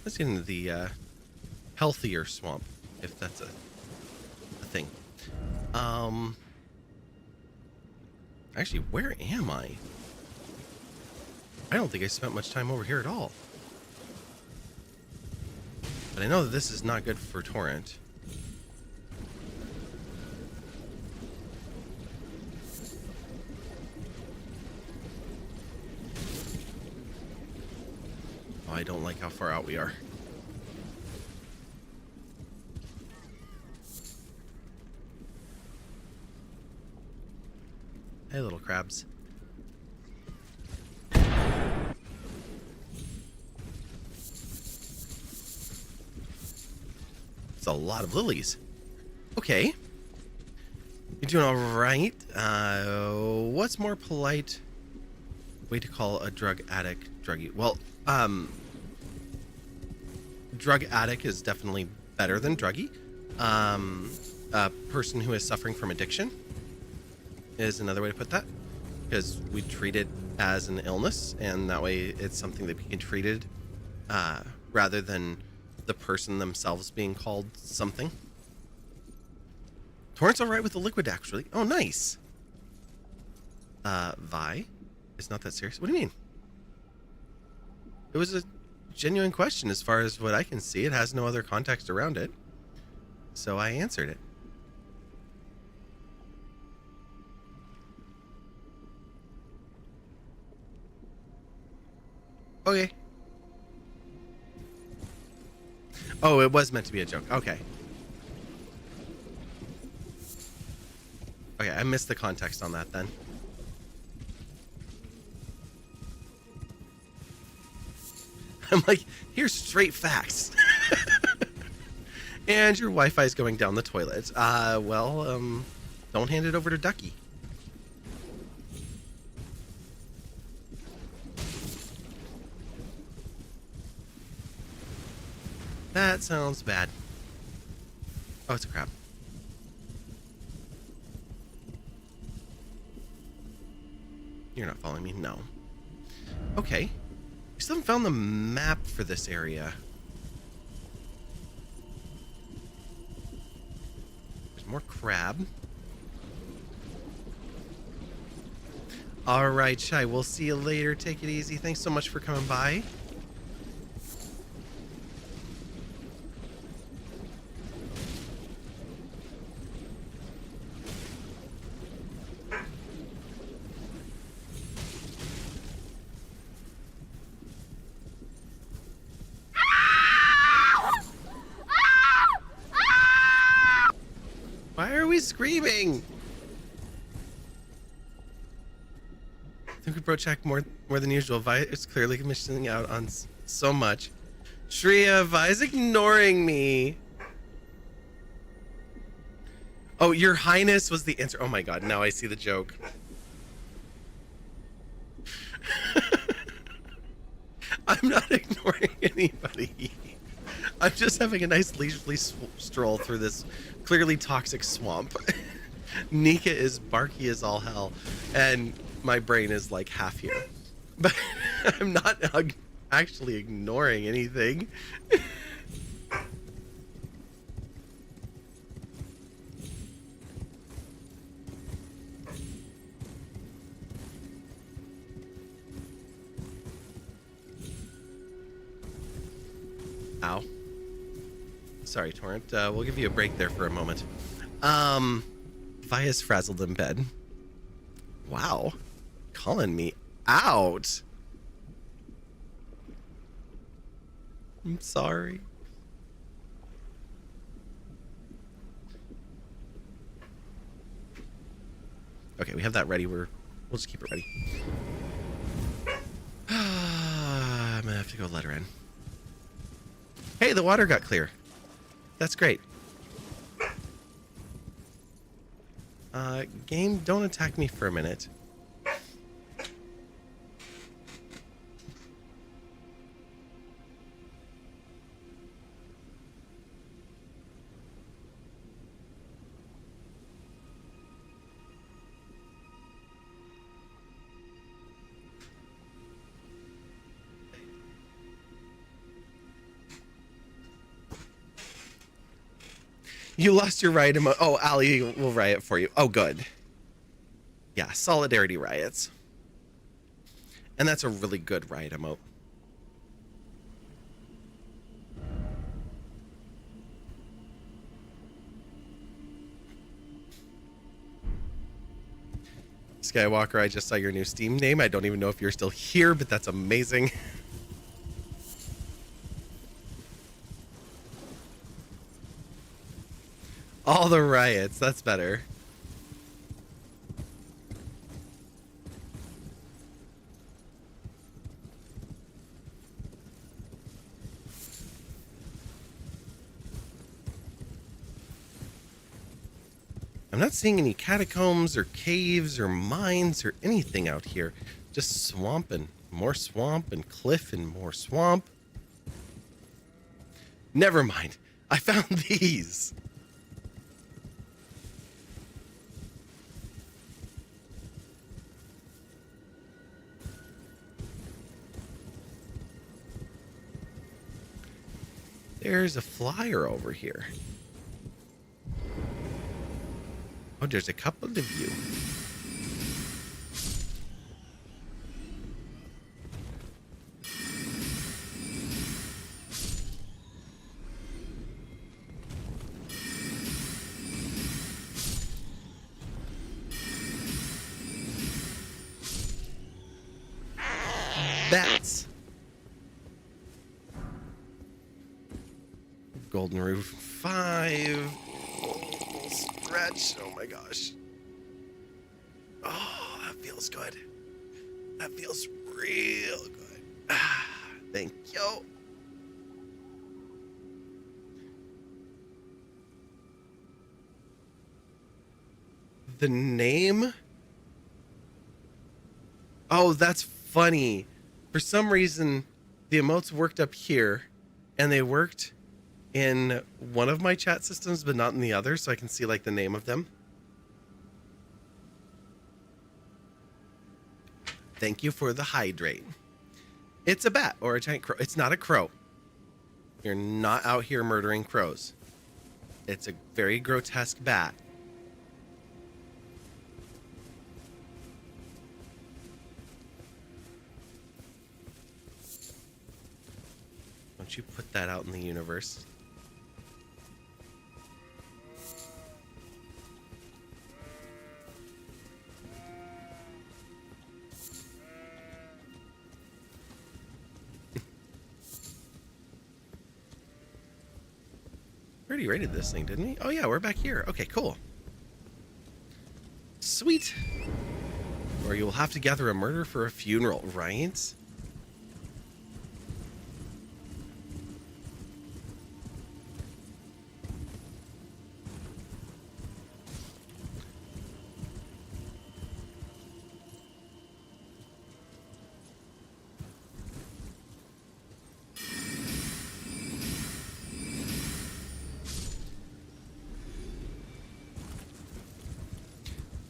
S1: Let's get into the healthier swamp, if that's a thing. Actually, where am I? I don't think I spent much time over here at all. But I know that this is not good for Torrent. Oh, I don't like how far out we are. Hey, little crabs. It's a lot of lilies. Okay. You're doing all right. What's more polite way to call a drug addict druggie? Well, drug addict is definitely better than druggie. A person who is suffering from addiction is another way to put that, because we treat it as an illness, and that way it's something that we can treat it rather than the person themselves being called something. Torrent's all right with the liquid, actually. Oh, nice. Vi, it's not that serious. What do you mean? It was a genuine question as far as what I can see. It has no other context around it, so I answered it. Okay. Oh, it was meant to be a joke. Okay. Okay, I missed the context on that then. I'm like, here's straight facts. And your Wi-Fi is going down the toilet. Don't hand it over to Ducky. That sounds bad. Oh, it's a crab. You're not following me? No. Okay. We still haven't found the map for this area. There's more crab. All right, Shy. We'll see you later. Take it easy. Thanks so much for coming by. screaming? I think we broke check more than usual. Vi is clearly missing out on so much. Shreya, Vi's ignoring me. Oh, your highness was the answer. Oh my god, now I see the joke. I'm not ignoring anybody. I'm just having a nice leisurely stroll through this clearly toxic swamp. Nika is barky as all hell, and my brain is like half here. But I'm not actually ignoring anything. Ow. Sorry, Torrent. We'll give you a break there for a moment. Via's frazzled in bed. Wow. Calling me out. I'm sorry. Okay, we have that ready. We'll just keep it ready. I'm gonna have to go let her in. Hey, the water got clear. That's great. Game, don't attack me for a minute. You lost your riot emote. Oh, Ali will riot for you. Oh, good. Yeah, solidarity riots. And that's a really good riot emote. Skywalker, I just saw your new Steam name. I don't even know if you're still here, but that's amazing. All the riots, that's better. I'm not seeing any catacombs or caves or mines or anything out here. Just swamp and more swamp and cliff and more swamp. Never mind. I found these. There's a flyer over here. Oh, there's a couple of you. Bats. Golden Roof 5. Stretch. Oh my gosh. Oh, that feels good. That feels real good. Ah, thank you. The name? Oh, that's funny. For some reason, the emotes worked up here, and they worked in one of my chat systems, but not in the other, so I can see like the name of them. Thank you for the hydrate. It's a bat or a giant crow. It's not a crow. You're not out here murdering crows. It's a very grotesque bat. Don't you put that out in the universe. We already rated this thing, didn't we? Oh yeah, we're back here. Okay, cool. Sweet. Or you will have to gather a murder for a funeral, right?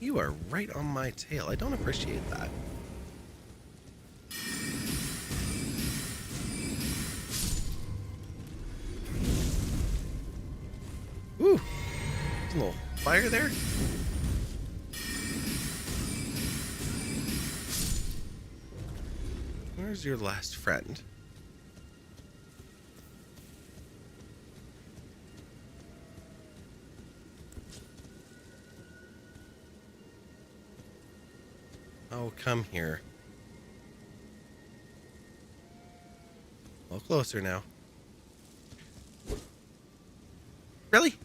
S1: You are right on my tail. I don't appreciate that. Ooh, there's a little fire there. Where's your last friend? Oh, come here. A little closer now. Really?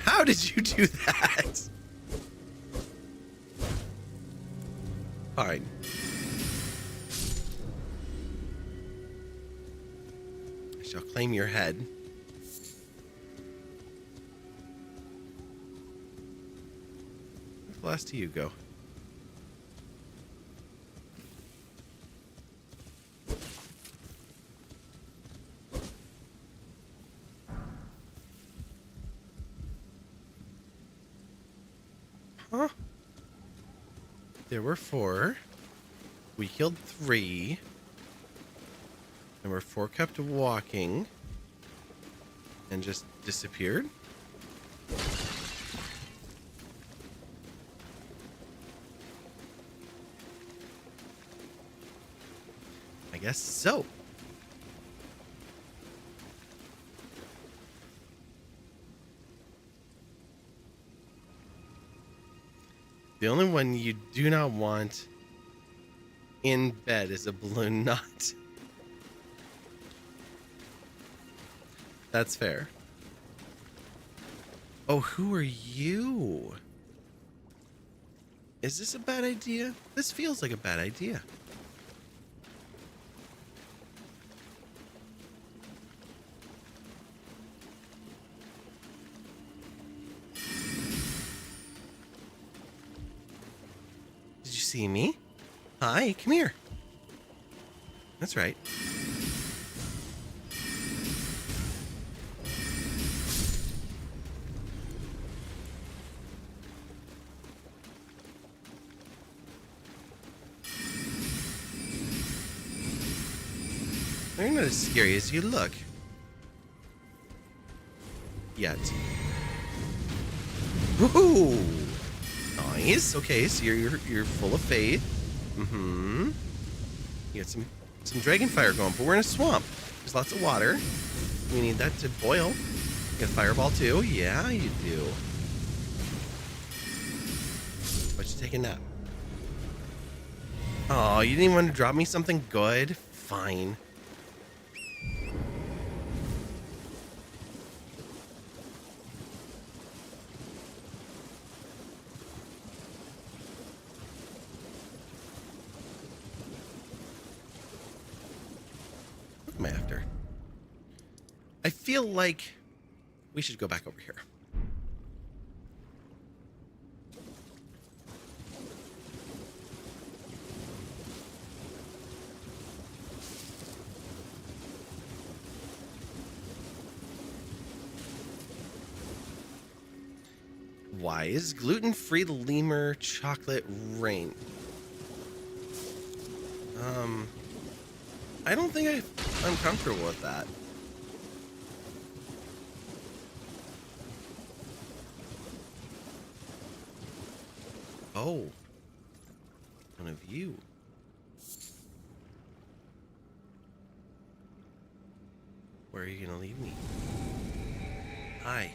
S1: How did you do that? Fine. I shall claim your head. Where'd the last of you go? Huh? There were 4. We killed 3. There were 4 kept walking. And just disappeared? I guess so. The only one you do not want in bed is a balloon knot. That's fair. Oh, who are you? Is this a bad idea? This feels like a bad idea. Did you see me? Hi, come here. That's right. They're not as scary as you look. Yet. Woohoo! Nice. Okay, so you're full of faith. Mm-hmm. You got some dragon fire going, but we're in a swamp. There's lots of water. We need that to boil. You got a fireball too? Yeah, you do. But you take a nap. Oh, you didn't even want to drop me something good? Fine. What am I after? I feel like we should go back over here. Why is gluten-free lemur chocolate rain? I don't think I'm comfortable with that. Oh. One of you. Where are you gonna lead me? Hi.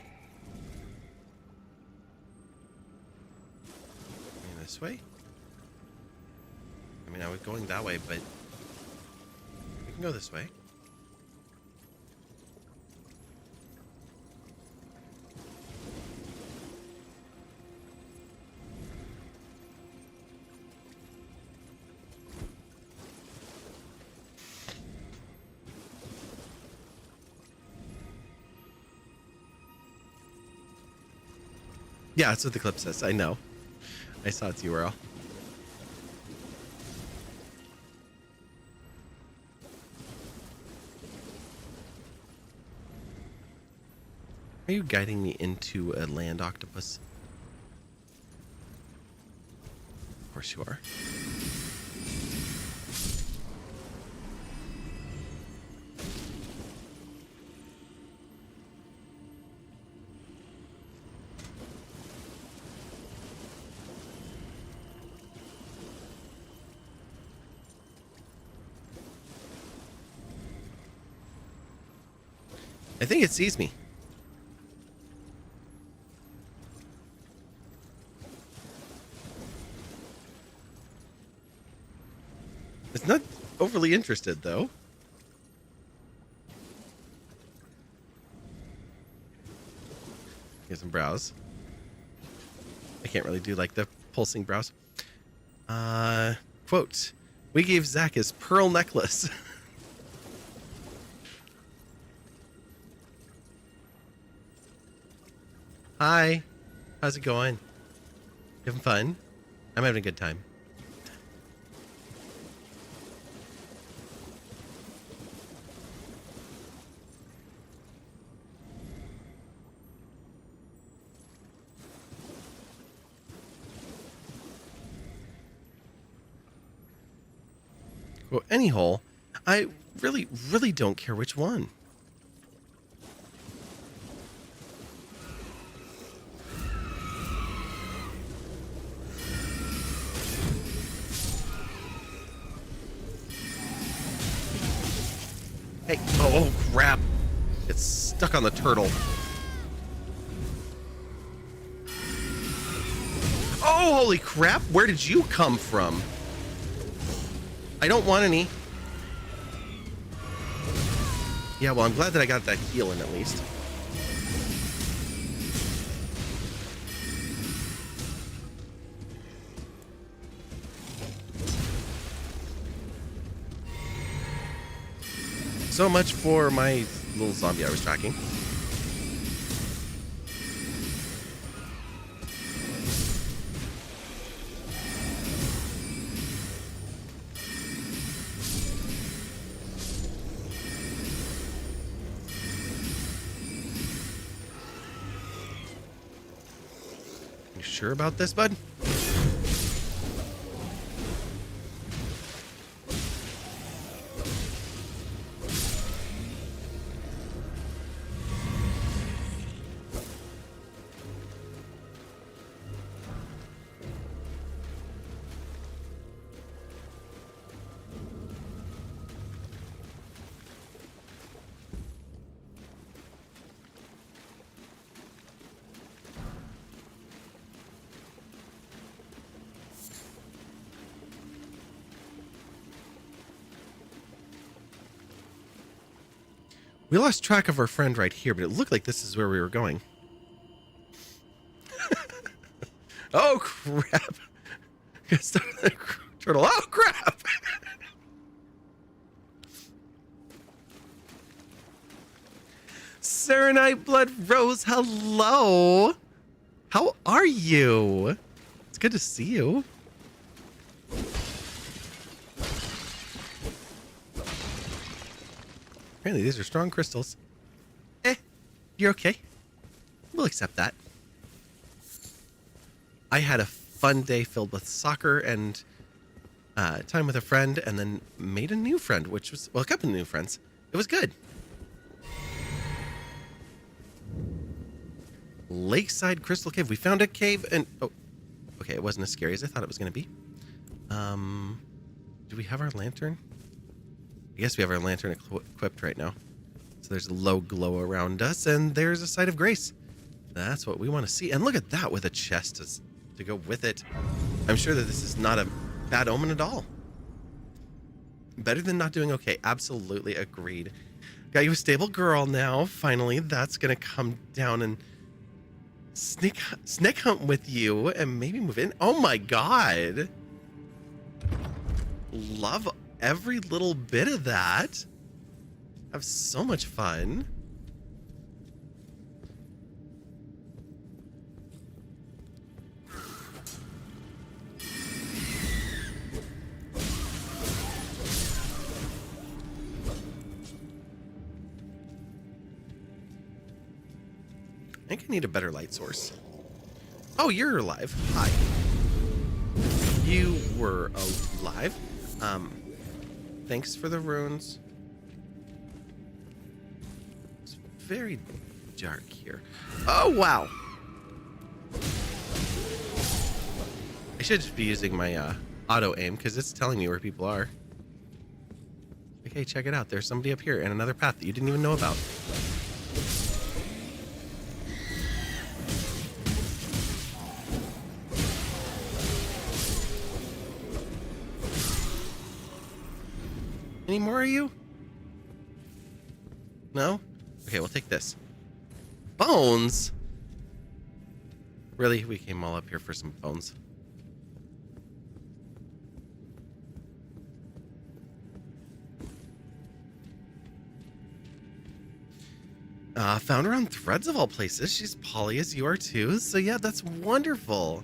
S1: Going this way? I mean, I was going that way, but we can go this way. Yeah, that's what the clip says. I know. I saw its URL. Are you guiding me into a land octopus? Of course you are. I think it sees me. It's not overly interested, though. Here's some browse. I can't really do like the pulsing browse. Quote, we gave Zach his pearl necklace. Hi. How's it going? You having fun? I'm having a good time. Well, anyhow, I really don't care which one. Hey, oh crap. It's stuck on the turtle. Oh, holy crap. Where did you come from? I don't want any. Yeah, well, I'm glad that I got that heal in at least. So much for my little zombie I was tracking. You sure about this, bud? We lost track of our friend right here, but it looked like this is where we were going. Oh, crap. Turtle. Oh, crap. Serenite Blood Rose, hello. How are you? It's good to see you. Apparently these are strong crystals. You're okay. We'll accept that. I had a fun day filled with soccer and time with a friend, and then made a new friend, which was, well, a couple of new friends. It was good. Lakeside Crystal Cave. We found a cave, and oh, okay, it wasn't as scary as I thought it was going to be. Do we have our lantern? I guess we have our lantern equipped right now. So there's a low glow around us, and there's a site of grace. That's what we want to see. And look at that with a chest to go with it. I'm sure that this is not a bad omen at all. Better than not doing okay. Absolutely agreed. Got you a stable girl now. Finally, that's going to come down and snake hunt with you and maybe move in. Oh my God. Love every little bit of that. Have so much fun. I think I need a better light source. Oh, you're alive. Hi. You were alive. Thanks for the runes. It's very dark here. Oh, wow. I should just be using my auto aim because it's telling me where people are. Okay, check it out. There's somebody up here and another path that you didn't even know about. Any more are you? No? Okay, we'll take this. Bones? Really? We came all up here for some bones. Found her on Threads of all places. She's poly as you are too. So yeah, that's wonderful.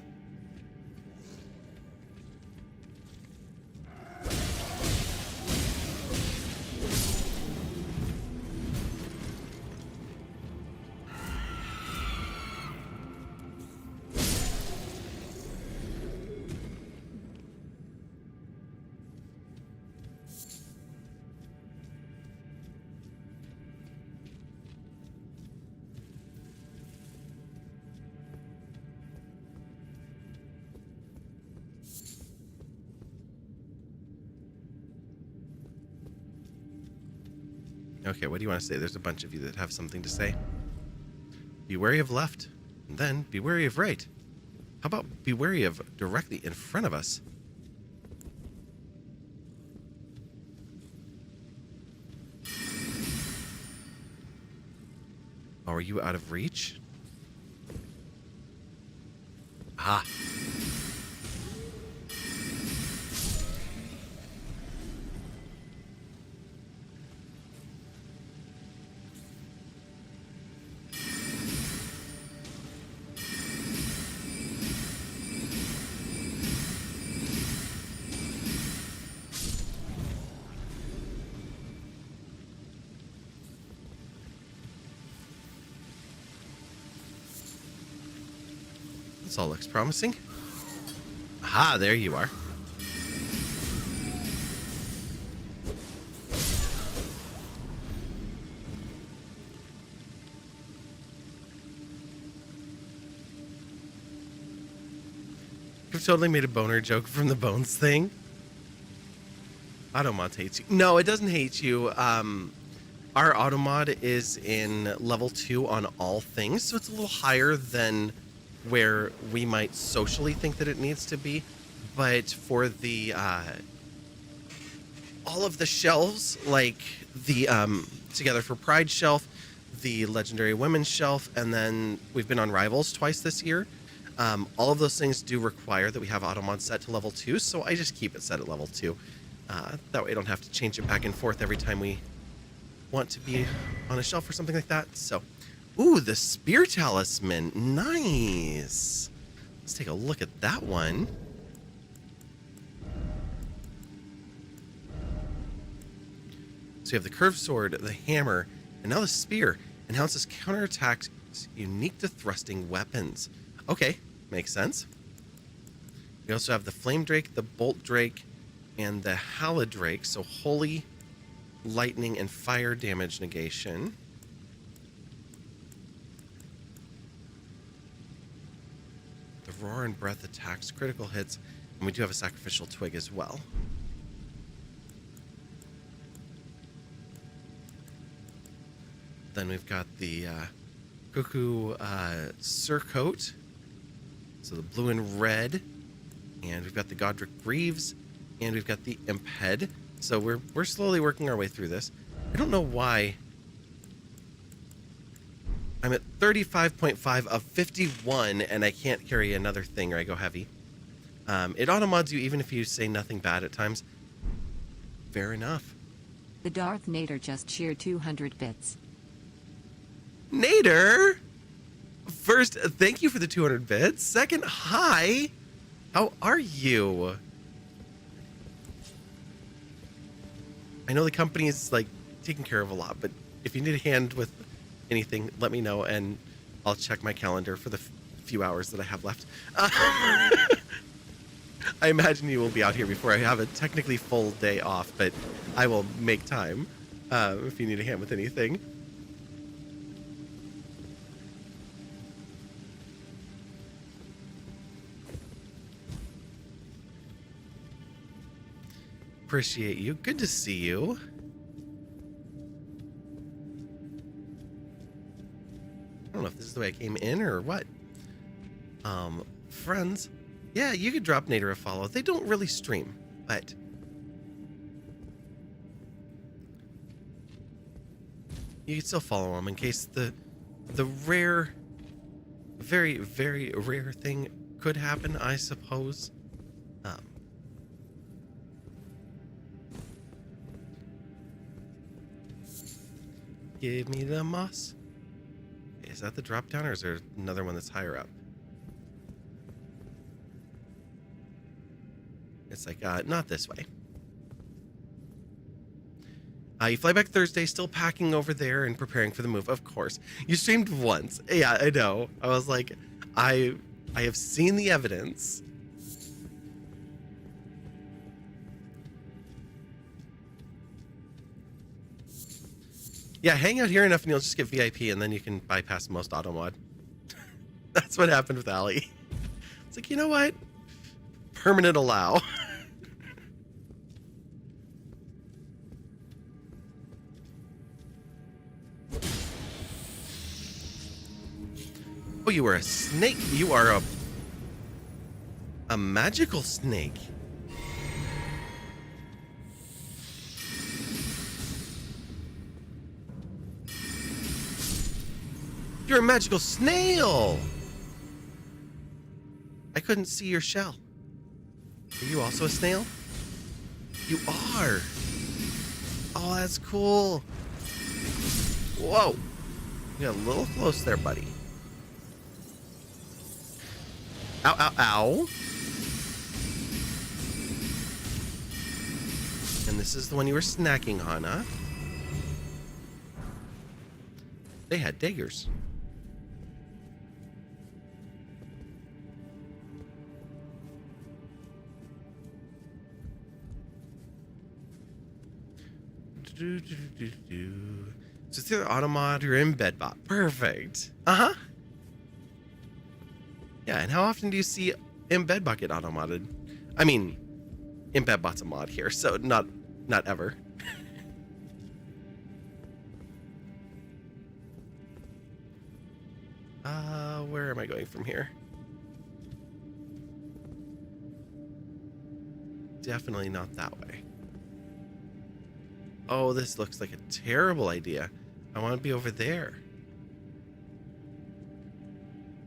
S1: Okay, what do you want to say? There's a bunch of you that have something to say. Be wary of left, and then be wary of right. How about be wary of directly in front of us? Oh, are you out of reach? Ah. This all looks promising. Aha, there you are. You've totally made a boner joke from the bones thing. Automod hates you. No, it doesn't hate you. Our automod is in level 2 on all things, so it's a little higher than where we might socially think that it needs to be. But for the all of the shelves, like the Together for Pride shelf, the Legendary Women's shelf, and then we've been on Rivals twice this year. All of those things do require that we have automod set to level 2, so I just keep it set at level 2. That way I don't have to change it back and forth every time we want to be on a shelf or something like that. So, ooh, the Spear Talisman. Nice. Let's take a look at that one. So you have the curved sword, the hammer, and now the spear. Enhances counterattacks unique to thrusting weapons. Okay, makes sense. We also have the Flame Drake, the Bolt Drake, and the Haladrake. So holy, lightning, and fire damage negation. The Roar and Breath attacks, critical hits, and we do have a Sacrificial Twig as well. Then we've got the cuckoo surcoat. So the blue and red. And we've got the Godric Greaves. And we've got the Imp Head. So we're slowly working our way through this. I don't know why. I'm at 35.5 of 51, and I can't carry another thing or I go heavy. It auto-mods you even if you say nothing bad at times. Fair enough.
S2: The Darth Nader just cheered 200 bits.
S1: Nader! First, thank you for the 200 bits. Second, hi! How are you? I know the company is, like, taking care of a lot, but if you need a hand with anything, let me know, and I'll check my calendar for the few hours that I have left. I imagine you will be out here before I have a technically full day off, but I will make time if you need a hand with anything. Appreciate you. Good to see you. I don't know if this is the way I came in or what. Friends. Yeah, you could drop Nader a follow. They don't really stream, but you can still follow them in case the rare, very, very rare thing could happen, I suppose. Give me the moss. Is that the drop down or is there another one that's higher up? It's like, not this way. You fly back Thursday, still packing over there and preparing for the move, of course. You streamed once. Yeah, I know. I was like, I have seen the evidence. Yeah, hang out here enough and you'll just get VIP and then you can bypass most auto mod. That's what happened with Allie. It's like, you know what? Permanent allow. Oh, you were a snake. You are a magical snake. You're a magical snail. I couldn't see your shell. Are you also a snail? You are. Oh, that's cool. Whoa. You got a little close there, buddy. Ow, ow, ow. And this is the one you were snacking on, huh? They had daggers. So it's either Automod or Embed.Bot. Perfect. Uh-huh. Yeah, and how often do you see Embed.Bot get auto-modded? I mean, Embed.Bot's a mod here, so not ever. Where am I going from here? Definitely not that way. Oh, this looks like a terrible idea. I want to be over there.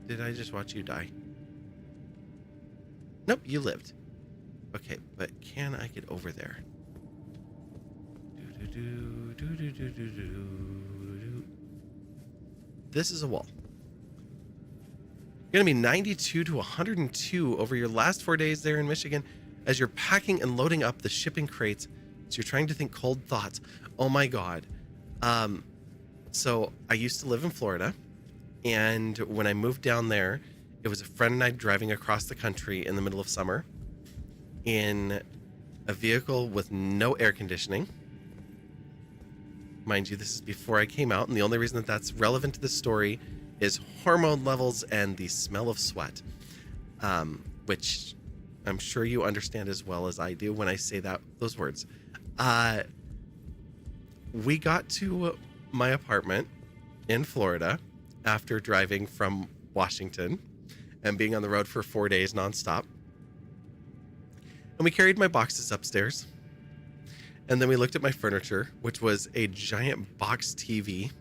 S1: Did I just watch you die? Nope, you lived. Okay, but can I get over there? This is a wall. You're going to be 92 to 102 over your last 4 days there in Michigan as you're packing and loading up the shipping crates. So you're trying to think cold thoughts. Oh my God. So I used to live in Florida, and when I moved down there, it was a friend and I driving across the country in the middle of summer in a vehicle with no air conditioning. Mind you, this is before I came out, and the only reason that that's relevant to this story is hormone levels and the smell of sweat, which I'm sure you understand as well as I do when I say those words. We got to my apartment in Florida after driving from Washington and being on the road for 4 days nonstop. And we carried my boxes upstairs. And then we looked at my furniture, which was a giant box TV,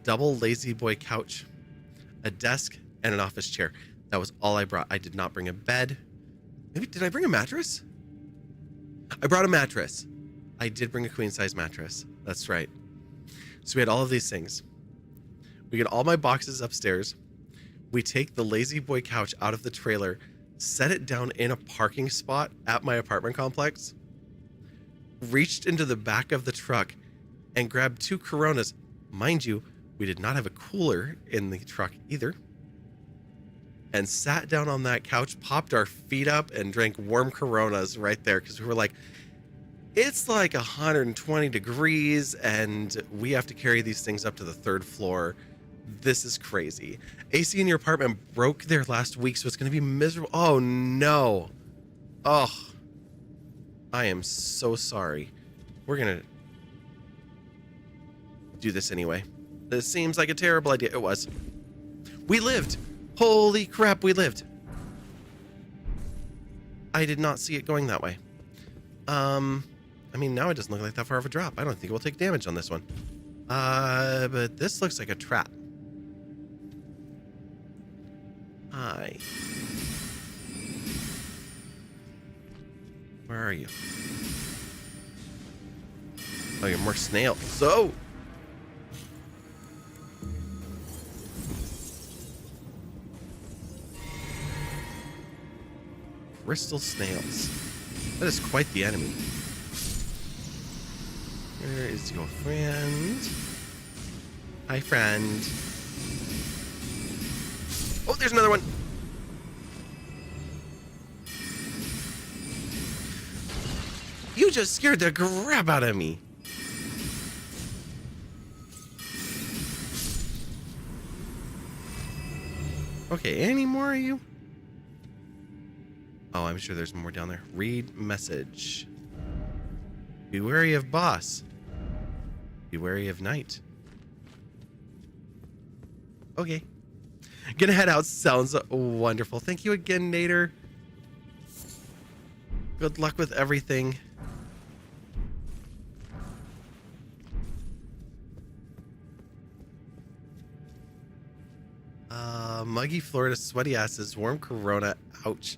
S1: double lazy boy couch, a desk, and an office chair. That was all I brought. I did not bring a bed. Maybe, did I bring a mattress? I brought a mattress. I did bring a queen size mattress. That's right. So we had all of these things. We get all my boxes upstairs. We take the lazy boy couch out of the trailer, set it down in a parking spot at my apartment complex, reached into the back of the truck and grabbed 2 Coronas. Mind you, we did not have a cooler in the truck either. And sat down on that couch, popped our feet up, and drank warm Coronas right there because we were like, it's like 120 degrees and we have to carry these things up to the 3rd floor. This is crazy. AC in your apartment broke there last week, so it's going to be miserable. Oh, no. Oh, I am so sorry. We're going to do this anyway. This seems like a terrible idea. It was. We lived. Holy crap, we lived. I did not see it going that way. I mean, now it doesn't look like that far of a drop. I don't think we'll take damage on this one. But this looks like a trap. Hi. Where are you? Oh, you're more snails. So. Crystal snails. That is quite the enemy. Where is your friend? Hi, friend. Oh, there's another one. You just scared the crap out of me. Okay, any more of you? Oh, I'm sure there's more down there. Read message. Be wary of boss. Be wary of knight. Okay. Gonna head out. Sounds wonderful. Thank you again, Nader. Good luck with everything. Muggy Florida, sweaty asses, warm Corona. Ouch.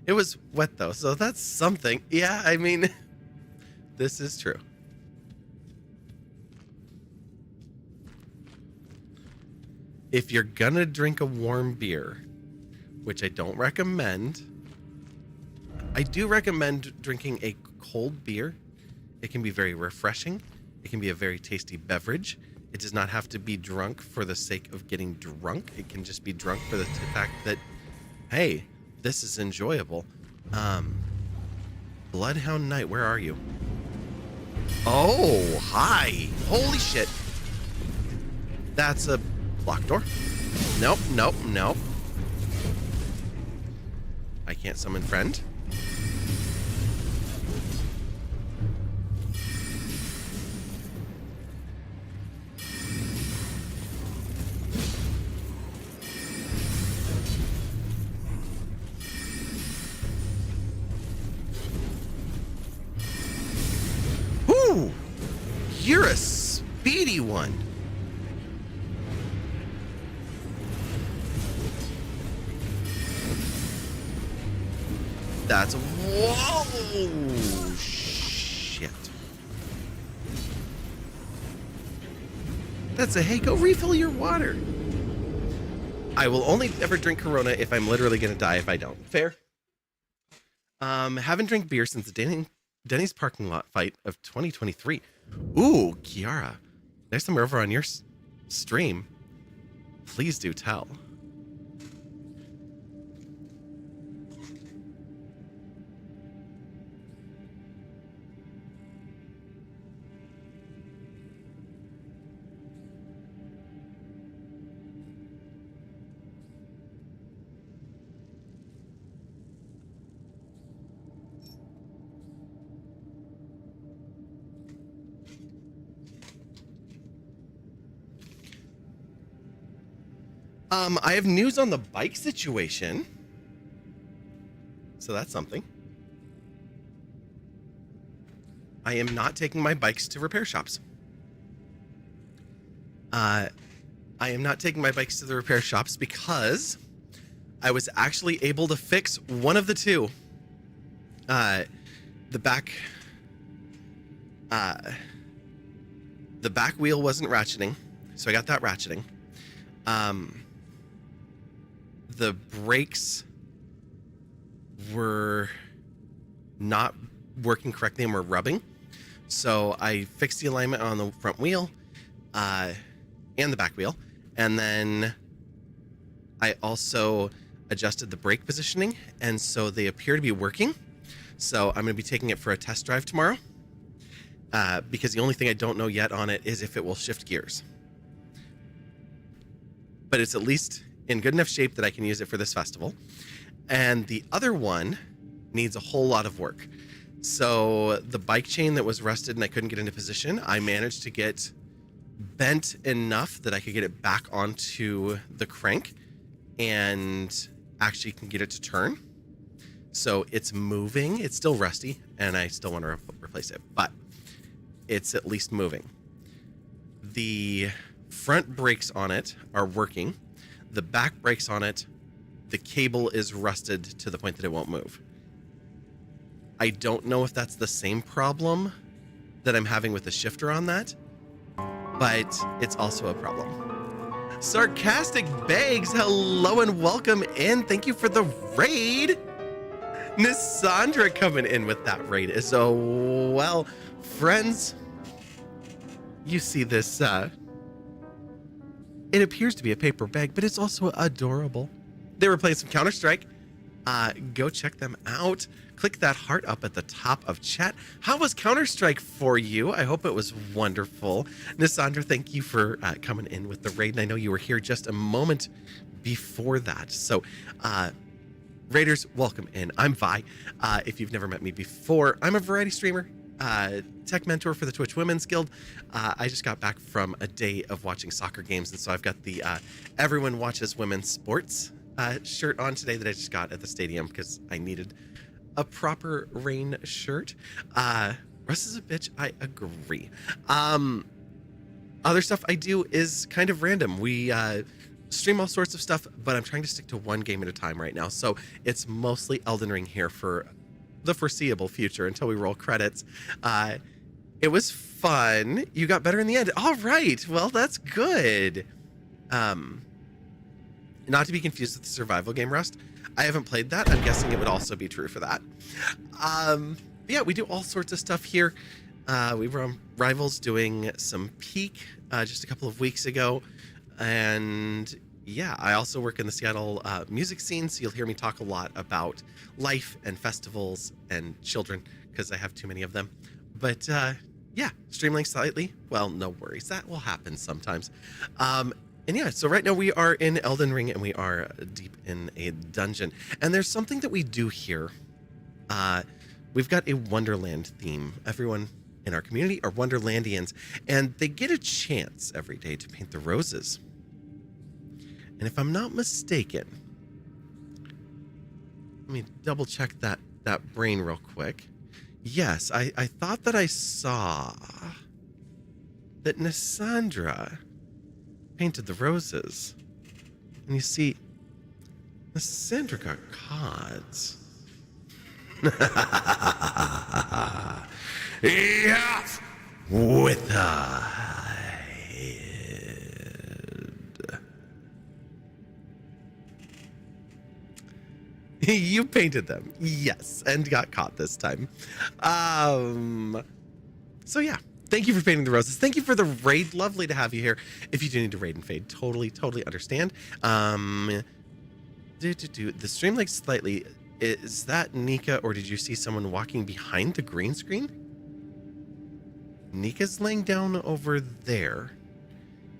S1: It was wet though, so that's something. Yeah, I mean, this is true. If you're gonna drink a warm beer, which I don't recommend, I do recommend drinking a cold beer. It can be very refreshing. It can be a very tasty beverage. It does not have to be drunk for the sake of getting drunk. It can just be drunk for the fact that, hey, this is enjoyable. Bloodhound Knight, where are you? Oh, hi. Holy shit. That's a locked door. Nope, nope, nope. I can't summon friend. Ooh, you're a speedy one. That's whoa shit. That's a hey, go refill your water. I will only ever drink Corona if I'm literally gonna die if I don't. Fair. Haven't drank beer since the Denny's parking lot fight of 2023. Ooh, Kiara, there's some over on your stream. Please do tell. I have news on the bike situation. So that's something. I am not taking my bikes to repair shops. I am not taking my bikes to the repair shops because I was actually able to fix one of the two. The back wheel wasn't ratcheting, so I got that ratcheting. The brakes were not working correctly and were rubbing. So I fixed the alignment on the front wheel and the back wheel. And then I also adjusted the brake positioning. And so they appear to be working. So I'm going to be taking it for a test drive tomorrow. Because the only thing I don't know yet on it is if it will shift gears. But it's at least in good enough shape that I can use it for this festival. And the other one needs a whole lot of work. So the bike chain that was rusted and I couldn't get into position, I managed to get bent enough that I could get it back onto the crank and actually can get it to turn. So it's moving. It's still rusty and I still want to replace it, but it's at least moving. The front brakes on it are working. The back brakes on it, the cable is rusted to the point that it won't move. I don't know if that's the same problem that I'm having with the shifter on that, but it's also a problem. Sarcastic Bags, hello and welcome in. Thank you for the raid. Nissandra coming in with that raid as well. Friends, you see this, it appears to be a paper bag, but it's also adorable. They were playing some Counter-Strike. Go check them out. Click that heart up at the top of chat. How was Counter-Strike for you? I hope it was wonderful. Nissandra, thank you for coming in with the raid. And I know you were here just a moment before that. So, raiders, welcome in. I'm Vi. If you've never met me before, I'm a variety streamer, tech mentor for the Twitch Women's Guild. I just got back from a day of watching soccer games, and so I've got the Everyone Watches Women's Sports shirt on today that I just got at the stadium because I needed a proper rain shirt. Russ is a bitch. I agree. Other stuff I do is kind of random. We stream all sorts of stuff, but I'm trying to stick to one game at a time right now. So it's mostly Elden Ring here for the foreseeable future until we roll credits. It was fun. You got better in the end. All right. Well, that's good. Not to be confused with the survival game Rust. I haven't played that. I'm guessing it would also be true for that. Yeah, we do all sorts of stuff here. We were on Rivals doing some Peak just a couple of weeks ago. And yeah, I also work in the Seattle music scene, so you'll hear me talk a lot about life and festivals and children because I have too many of them. But yeah, streaming slightly. Well, no worries. That will happen sometimes. And yeah, so right now we are in Elden Ring and we are deep in a dungeon. And there's something that we do here. We've got a Wonderland theme. Everyone in our community are Wonderlandians, and they get a chance every day to paint the roses. And if I'm not mistaken, let me double check that brain real quick. Yes, I thought that I saw that Nissandra painted the roses. And you see, Nissandra got caught. Yes, with a head. You painted them, yes, and got caught this time. So yeah, thank you for painting the roses. Thank you for the raid. Lovely to have you here. If you do need to raid and fade, totally understand. The stream like slightly. Is that Nika, or did you see someone walking behind the green screen? Nika's laying down over there.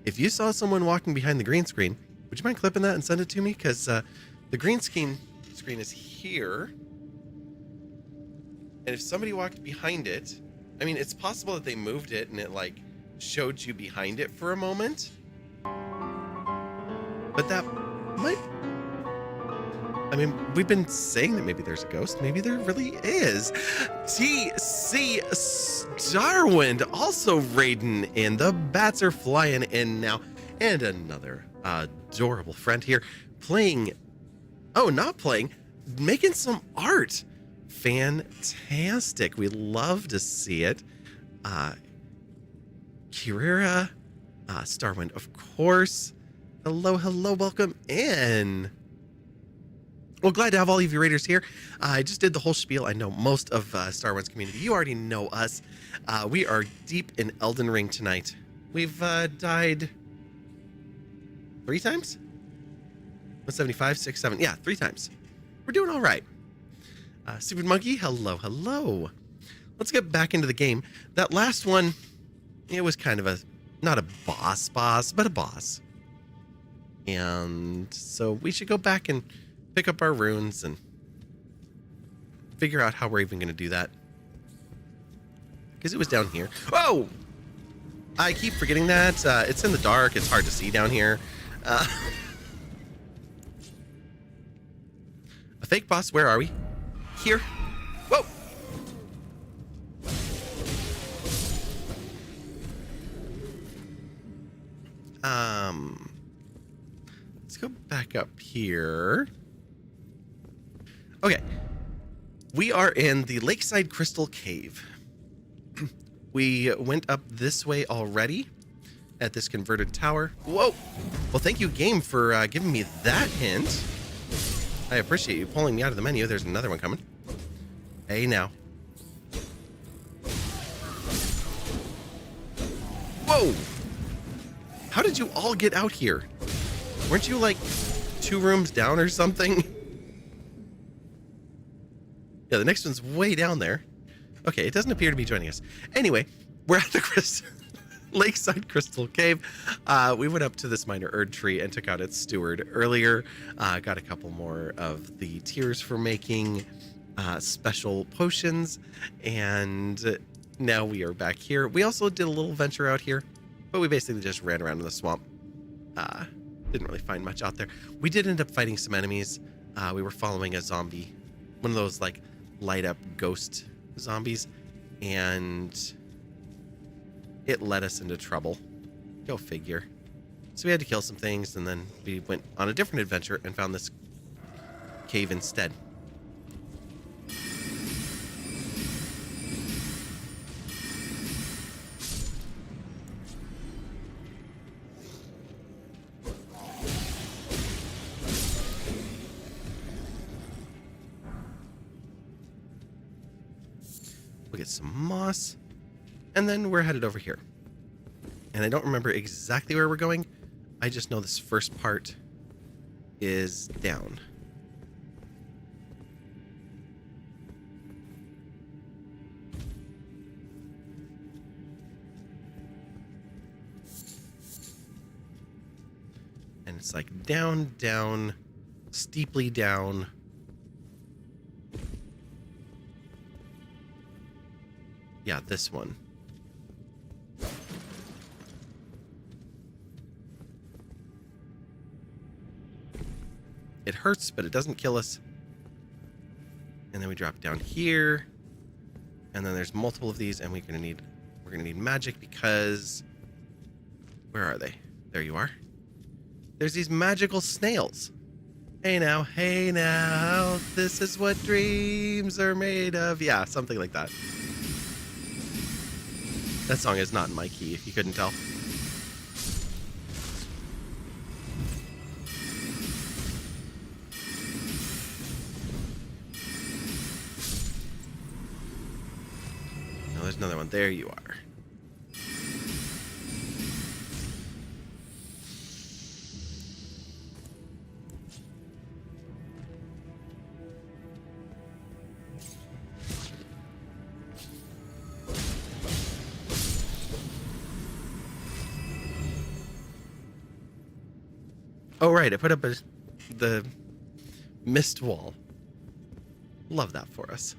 S1: If you saw someone walking behind the green screen, would you mind clipping that and send it to me? Because the green screen is here. And if somebody walked behind it, I mean, it's possible that they moved it and it like showed you behind it for a moment. But that might... I mean, we've been saying that maybe there's a ghost. Maybe there really is. TC Starwind also raiding in. The bats are flying in now. And another adorable friend here playing... Oh, not playing. Making some art. Fantastic. We love to see it. Kirira, Starwind, of course. Hello, hello, welcome in. Well, glad to have all of you raiders here. I just did the whole spiel. I know most of Starwind's community. You already know us. We are deep in Elden Ring tonight. We've died 3 times? 175, 6, 7. Yeah, 3 times. We're doing all right. Stupid Monkey, hello, hello. Let's get back into the game. That last one, it was kind of not a boss, but a boss. And so we should go back and pick up our runes and figure out how we're even going to do that. Because it was down here. Oh! I keep forgetting that. It's in the dark. It's hard to see down here. A fake boss, where are we? Here. Whoa! Let's go back up here. Okay. We are in the Lakeside Crystal Cave. We went up this way already at this converted tower. Whoa! Well, thank you, game, for giving me that hint. I appreciate you pulling me out of the menu. There's another one coming. Hey, now. Whoa! How did you all get out here? Weren't you, like, 2 rooms down or something? Yeah, the next one's way down there. Okay, it doesn't appear to be joining us. Anyway, we're at the Lakeside Crystal Cave. We went up to this minor Erd tree and took out its steward earlier. Got a couple more of the tears for making special potions. And now we are back here. We also did a little venture out here, but we basically just ran around in the swamp. Didn't really find much out there. We did end up fighting some enemies. We were following a zombie, one of those like light up ghost zombies, and it led us into trouble. Go figure. So we had to kill some things, and then we went on a different adventure and found this cave instead. We'll get some moss, and then we're headed over here. And I don't remember exactly where we're going. I just know this first part is down. And it's like down, down, steeply down. Yeah, this one. It hurts, but it doesn't kill us. And then we drop down here. And then there's multiple of these, and we're gonna need magic because where are they? There you are. There's these magical snails. Hey now, this is what dreams are made of. Yeah, something like that. That song is not in my key, if you couldn't tell. No, there's another one. There you are. Oh, right. I put up the mist wall. Love that for us.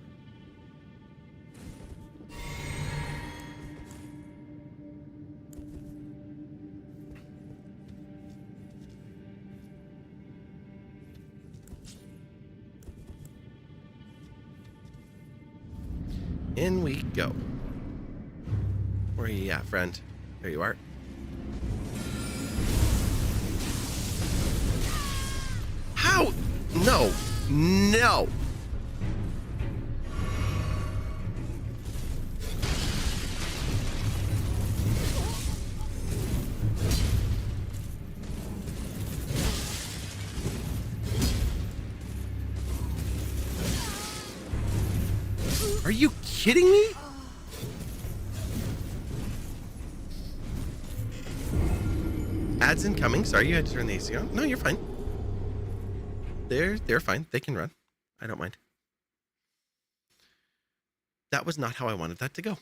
S1: In we go. Where are you at, friend? There you are. How? No. No. Are you kidding me? Ads incoming. Sorry, you had to turn the AC on. No, you're fine. They're fine. They can run. I don't mind. That was not how I wanted that to go.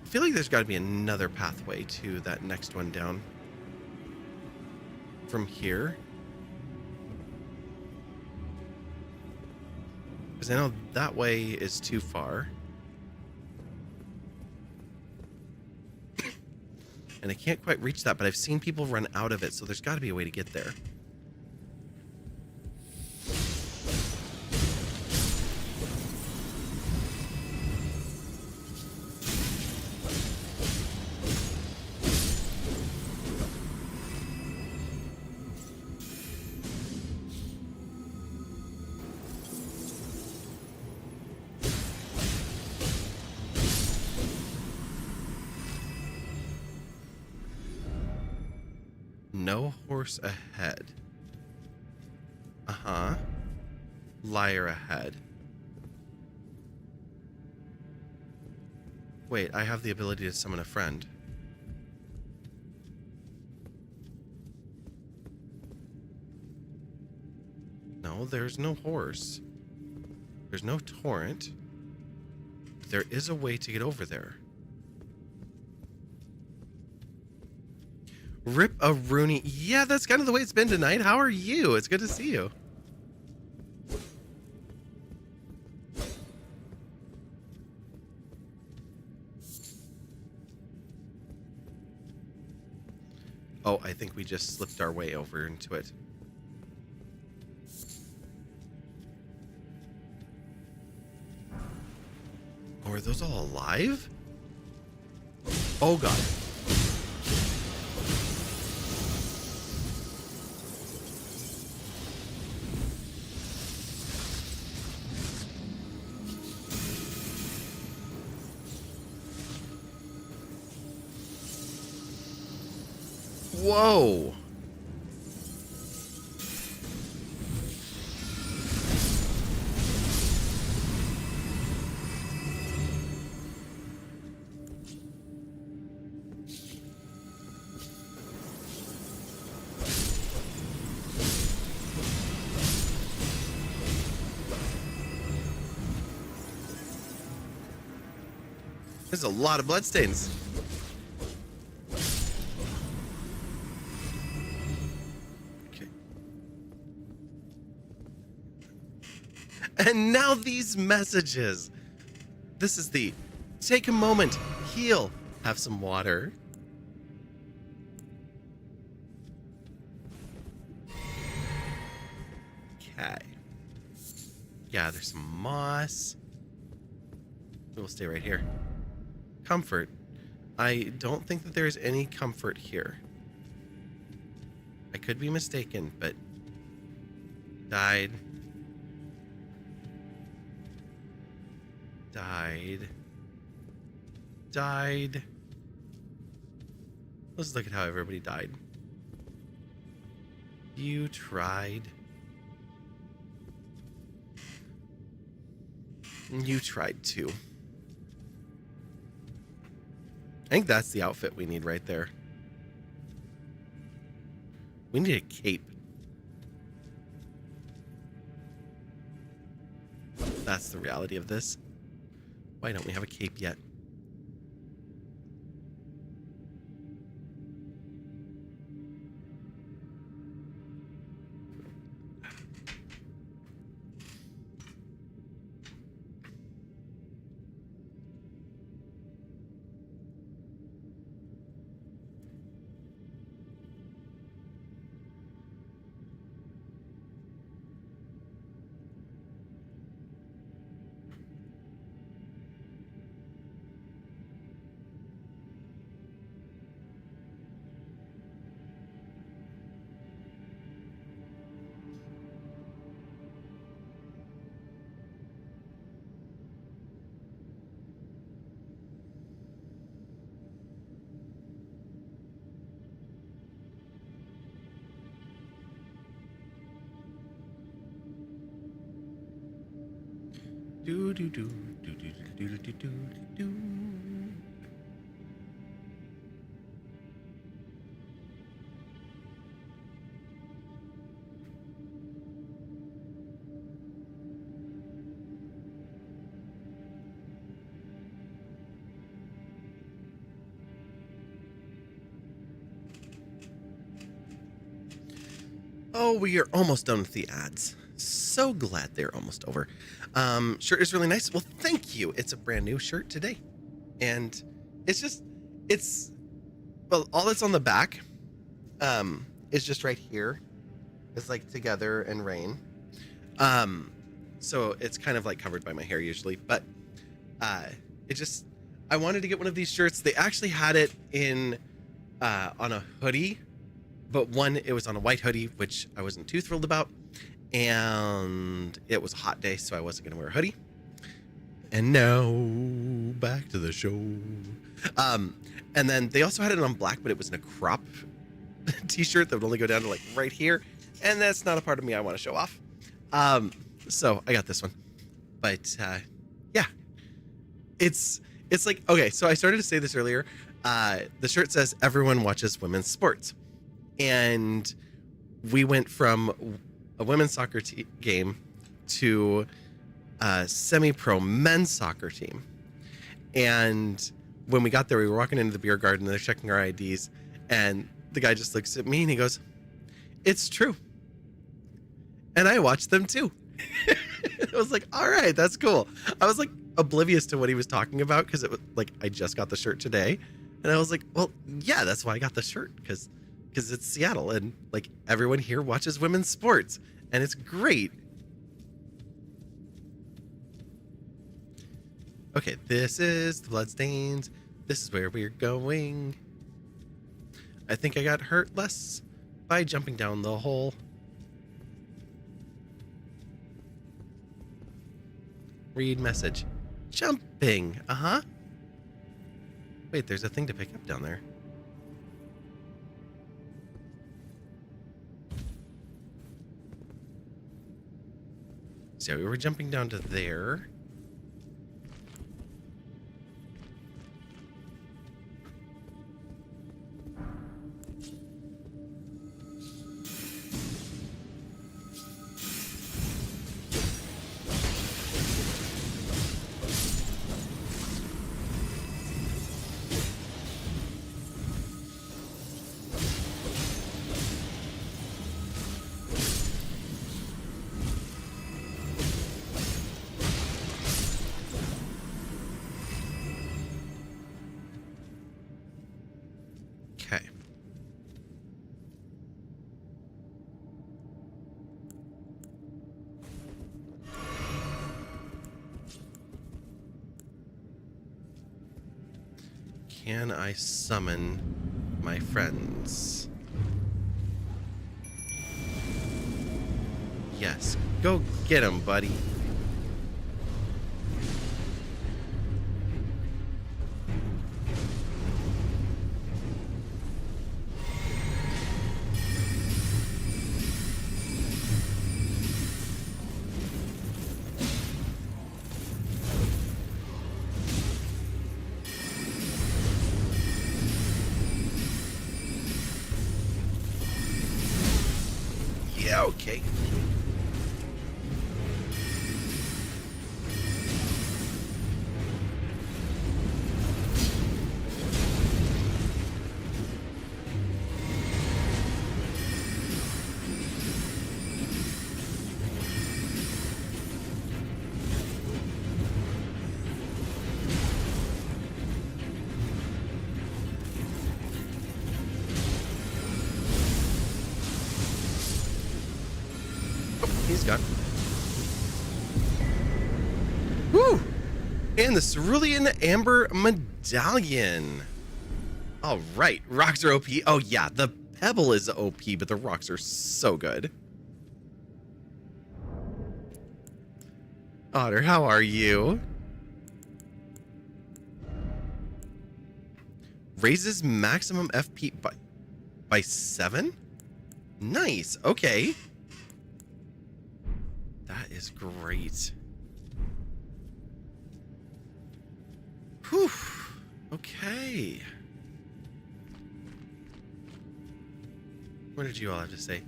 S1: I feel like there's got to be another pathway to that next one down from here. Because I know that way is too far. And I can't quite reach that, but I've seen people run out of it, so there's got to be a way to get there. No horse ahead. Uh-huh. Liar ahead. Wait, I have the ability to summon a friend. No, there's no horse. There's no torrent. There is a way to get over there. Rip a Rooney. Yeah, that's kind of the way it's been tonight. How are you? It's good to see you. Oh, I think we just slipped our way over into it. Oh, are those all alive? Oh, God. Whoa. There's a lot of bloodstains. Okay. And now these messages. This is the take a moment, heal, have some water. Okay. Gather some moss. We'll stay right here. Comfort. I don't think that there's any comfort here. I could be mistaken, but died. Let's look at how everybody died. You tried. You tried too. I think that's the outfit we need right there. We need a cape. That's the reality of this. Why don't we have a cape yet? Do do do do do do do do do do. Oh, we are almost done with the ads. So glad they're almost over. Shirt is really nice. Well, thank you. It's a brand new shirt today. And well, all that's on the back is just right here. It's like together and rain. So it's kind of like covered by my hair usually, but I wanted to get one of these shirts. They actually had it in on a hoodie, but it was on a white hoodie, which I wasn't too thrilled about. And it was a hot day, so I wasn't going to wear a hoodie. And now, back to the show. And then they also had it on black, but it was in a crop t-shirt that would only go down to like right here. And that's not a part of me I want to show off. So I got this one. But yeah, it's like, okay, so I started to say this earlier. The shirt says everyone watches women's sports. And we went from a women's soccer game to a semi-pro men's soccer team. And when we got there, we were walking into the beer garden, and they're checking our IDs, and the guy just looks at me and he goes, "It's true. And I watched them too." I was like, all right, that's cool. I was like oblivious to what he was talking about because it was like I just got the shirt today. And I was like, well, yeah, that's why I got the shirt, because it's Seattle and like everyone here watches women's sports and it's great. Okay, this is the bloodstains. This is where we're going. I think I got hurt less by jumping down the hole. Read message. Jumping. Uh-huh. Wait, there's a thing to pick up down there. So we were jumping down to there. Okay. Can I summon my friends? Yes. Go get 'em, buddy. Yeah, okay. he's gone. Woo! And the Cerulean Amber Medallion. All right, rocks are OP. Oh yeah, the pebble is OP, but the rocks are so good. Otter, how are you? Raises maximum FP by 7? Nice. Okay. That is great. Whew. Okay. What did you all have to say?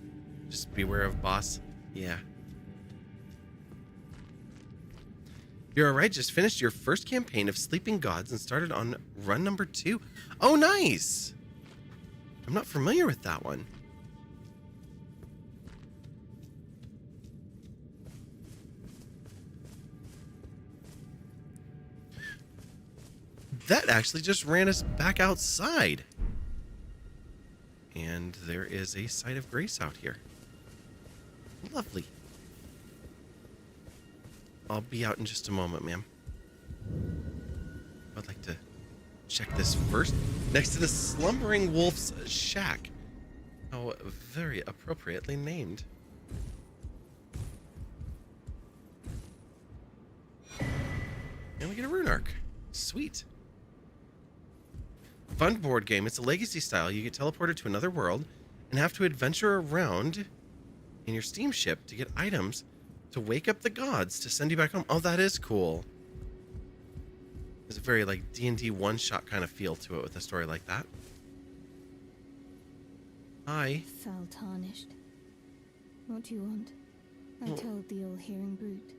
S1: Just beware of boss? Yeah. You're alright, just finished your first campaign of Sleeping Gods and started on run number 2. Oh, nice! I'm not familiar with that one. That actually just ran us back outside. And there is a site of grace out here. Lovely. I'll be out in just a moment, ma'am. I'd like to check this first. Next to the Slumbering Wolf's Shack. How very appropriately named. And we get a rune arc. Sweet. Fun board game. It's a legacy style. You get teleported to another world and have to adventure around in your steamship to get items to wake up the gods to send you back home. Oh, that is cool. There's a very like D&D one-shot kind of feel to it with a story like that. Hi.
S3: Fell tarnished. What do you want? I told the all-hearing brute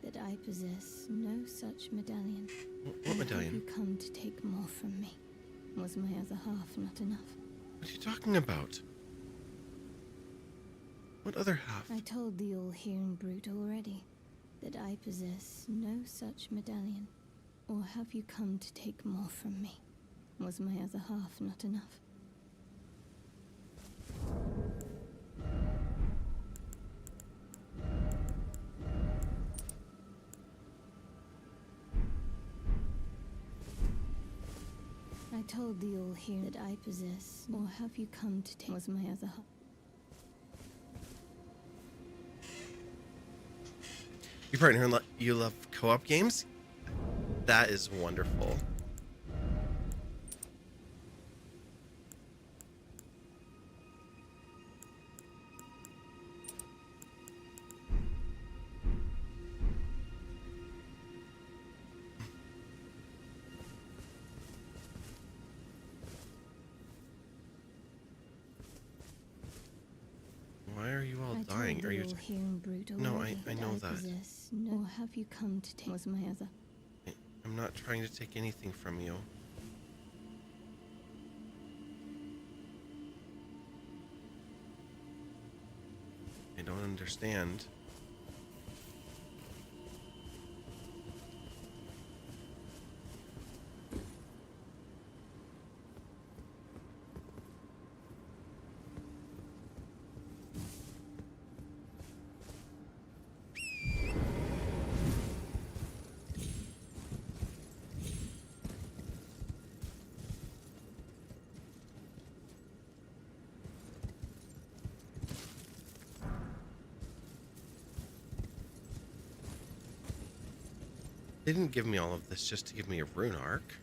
S3: that I possess no such medallion.
S1: What medallion?
S3: You come to take more from me. Was my other half not enough?
S1: What are you talking about? What other half?
S3: I told the all-hearing brute already that I possess no such medallion. Or have you come to take more from me? Was my other half not enough? I told the all-hearing that I possess, or have you come to take? Was my other half?
S1: Your partner, you love co-op games? That is wonderful. Why are you all dying? Are you? No, I know that.
S3: Or have you come to take? Was my other?
S1: I'm not trying to take anything from you. I don't understand. They didn't give me all of this just to give me a rune arc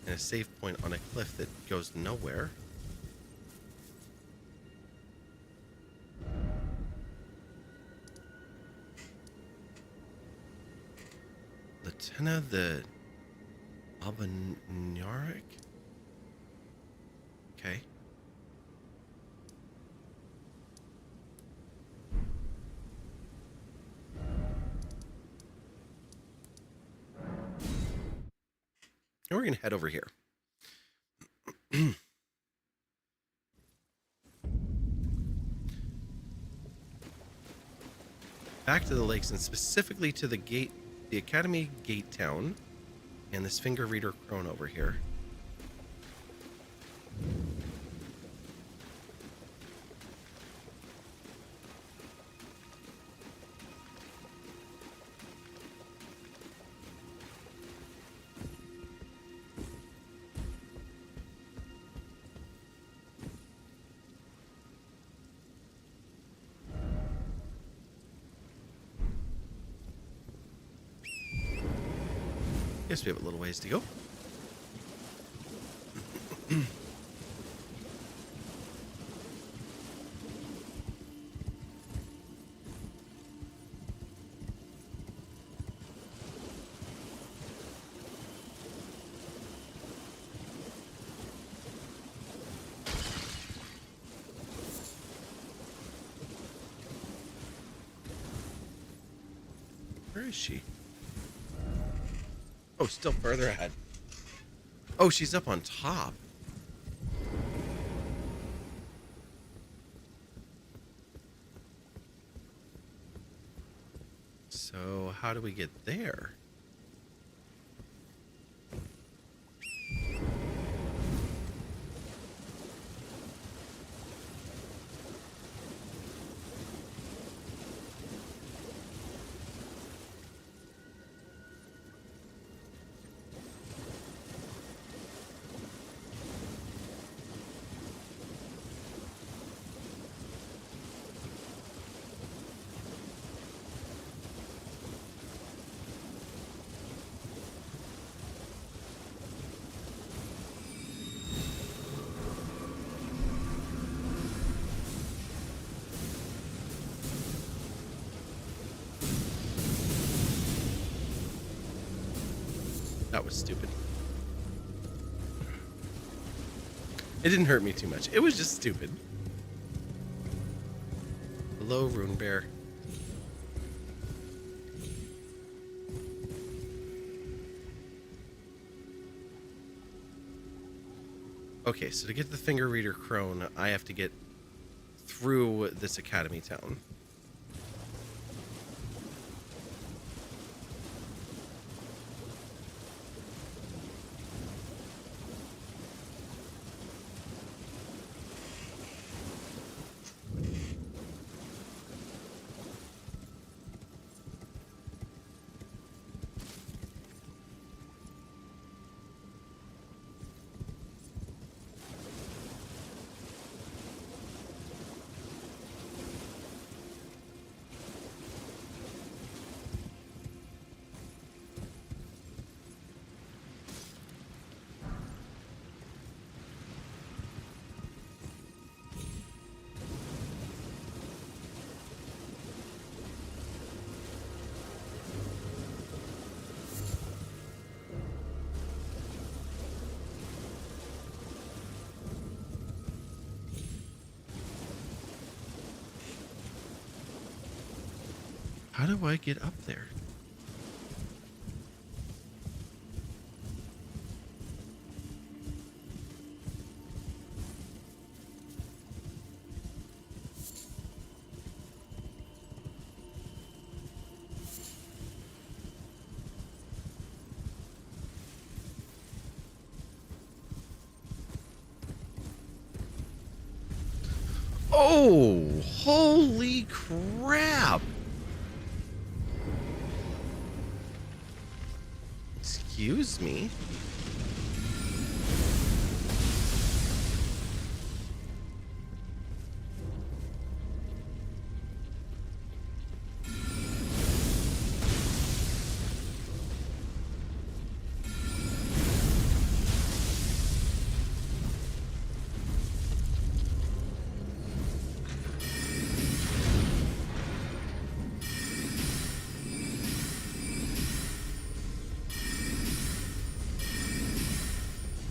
S1: and a save point on a cliff that goes nowhere. Lieutenant the Abanyarik? Okay. And we're going to head over here. Back to the lakes, and specifically to the gate, the Academy Gate Town, and this finger reader crone over here. Guess we have a little ways to go. Where is she? Oh, still further ahead. Oh, she's up on top. So how do we get there? That was stupid. It didn't hurt me too much. It was just stupid. Hello, Rune Bear. Okay, so to get the Finger Reader Crone, I have to get through this academy town. How do I get up there? Oh, holy crap! Excuse me.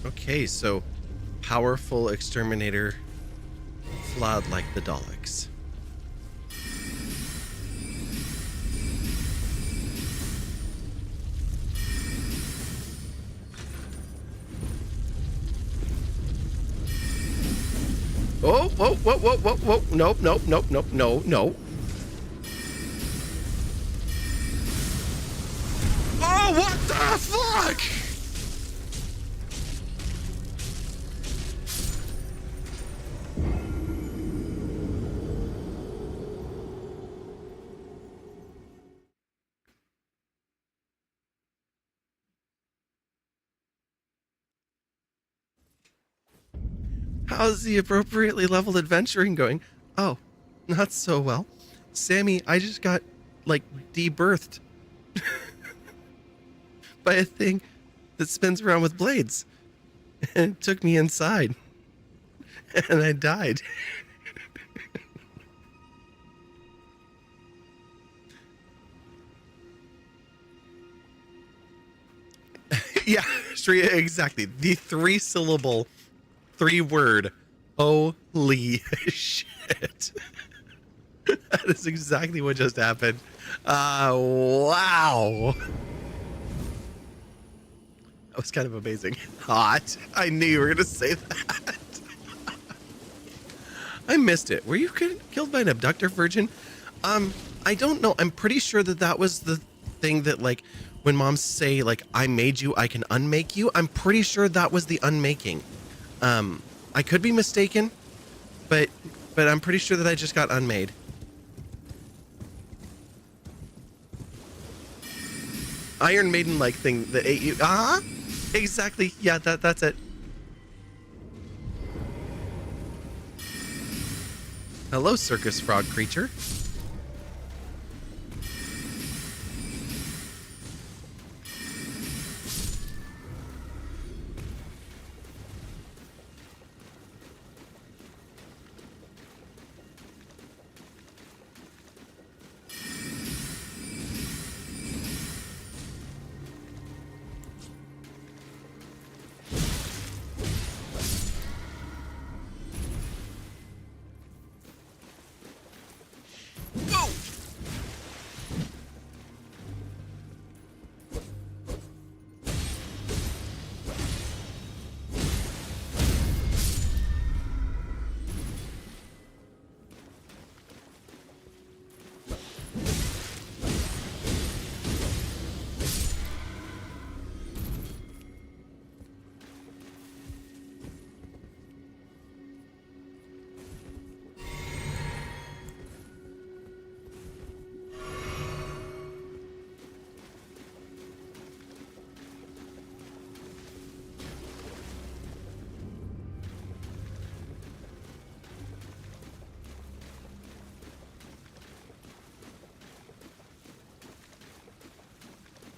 S1: Okay, so powerful exterminator, flawed like the Daleks. Oh, whoa, whoa, whoa, whoa, whoa, nope, nope, nope, nope, no, no. Oh, what the fuck? How's the appropriately leveled adventuring going? Oh, not so well. Sammy, I just got, like, debirthed. by a thing that spins around with blades. And it took me inside. And I died. Yeah, exactly. The 3-syllable, 3-word, holy shit. That is exactly what just happened. Wow. That was kind of amazing. Hot. I knew you were going to say that. I missed it. Were you killed by an abductor virgin? I don't know. I'm pretty sure that was the thing that, like, when moms say, like, I made you, I can unmake you. I'm pretty sure that was the unmaking. I could be mistaken, but I'm pretty sure that I just got unmade. Iron Maiden like thing that ate you. Exactly. Yeah, that's it. Hello, circus frog creature.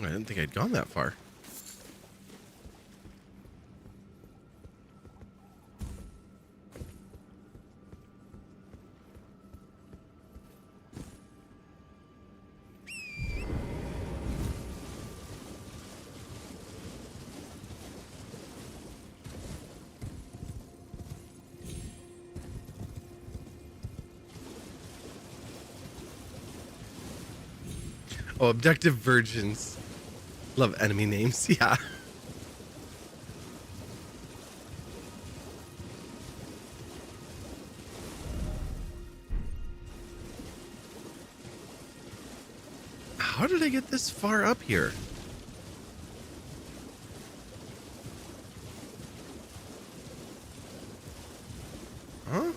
S1: I didn't think I'd gone that far. Oh, abductive virgins. Love enemy names, yeah. How did I get this far up here? Huh?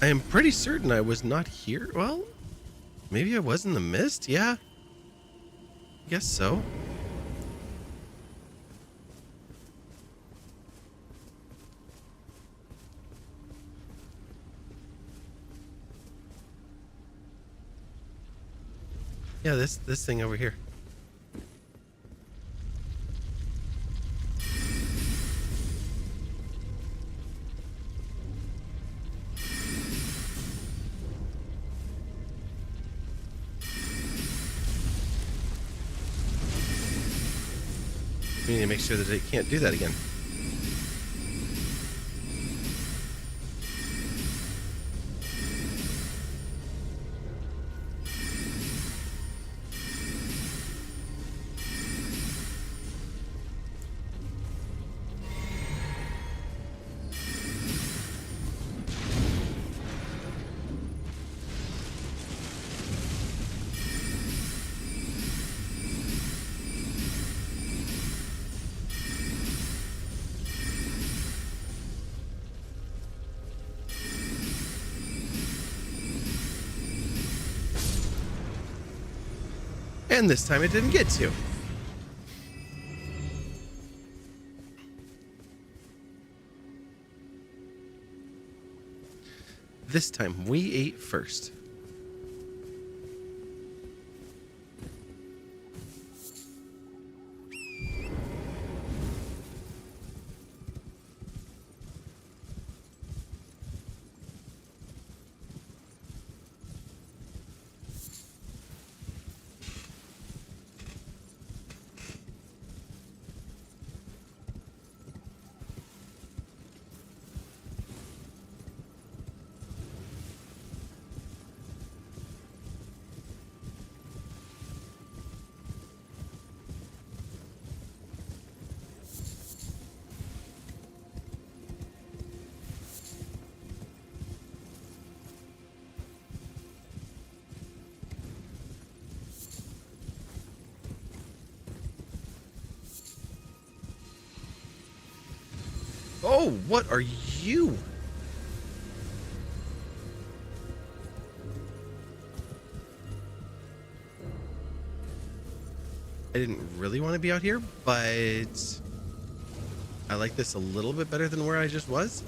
S1: I am pretty certain I was not here. Well, maybe I was in the mist? Yeah. I guess so. Yeah, this thing over here. We need to make sure that it can't do that again. And this time it didn't get to. This time we ate first. Oh, what are you? I didn't really want to be out here, but I like this a little bit better than where I just was.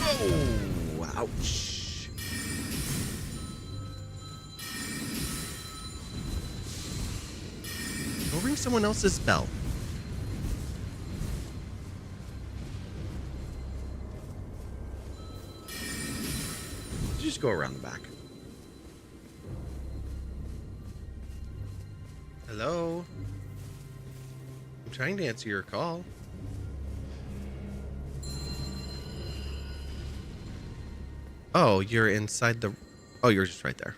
S1: Oh, ouch. Go ring someone else's bell. Just go around the back. Hello? I'm trying to answer your call. Oh, you're inside the... Oh, you're just right there.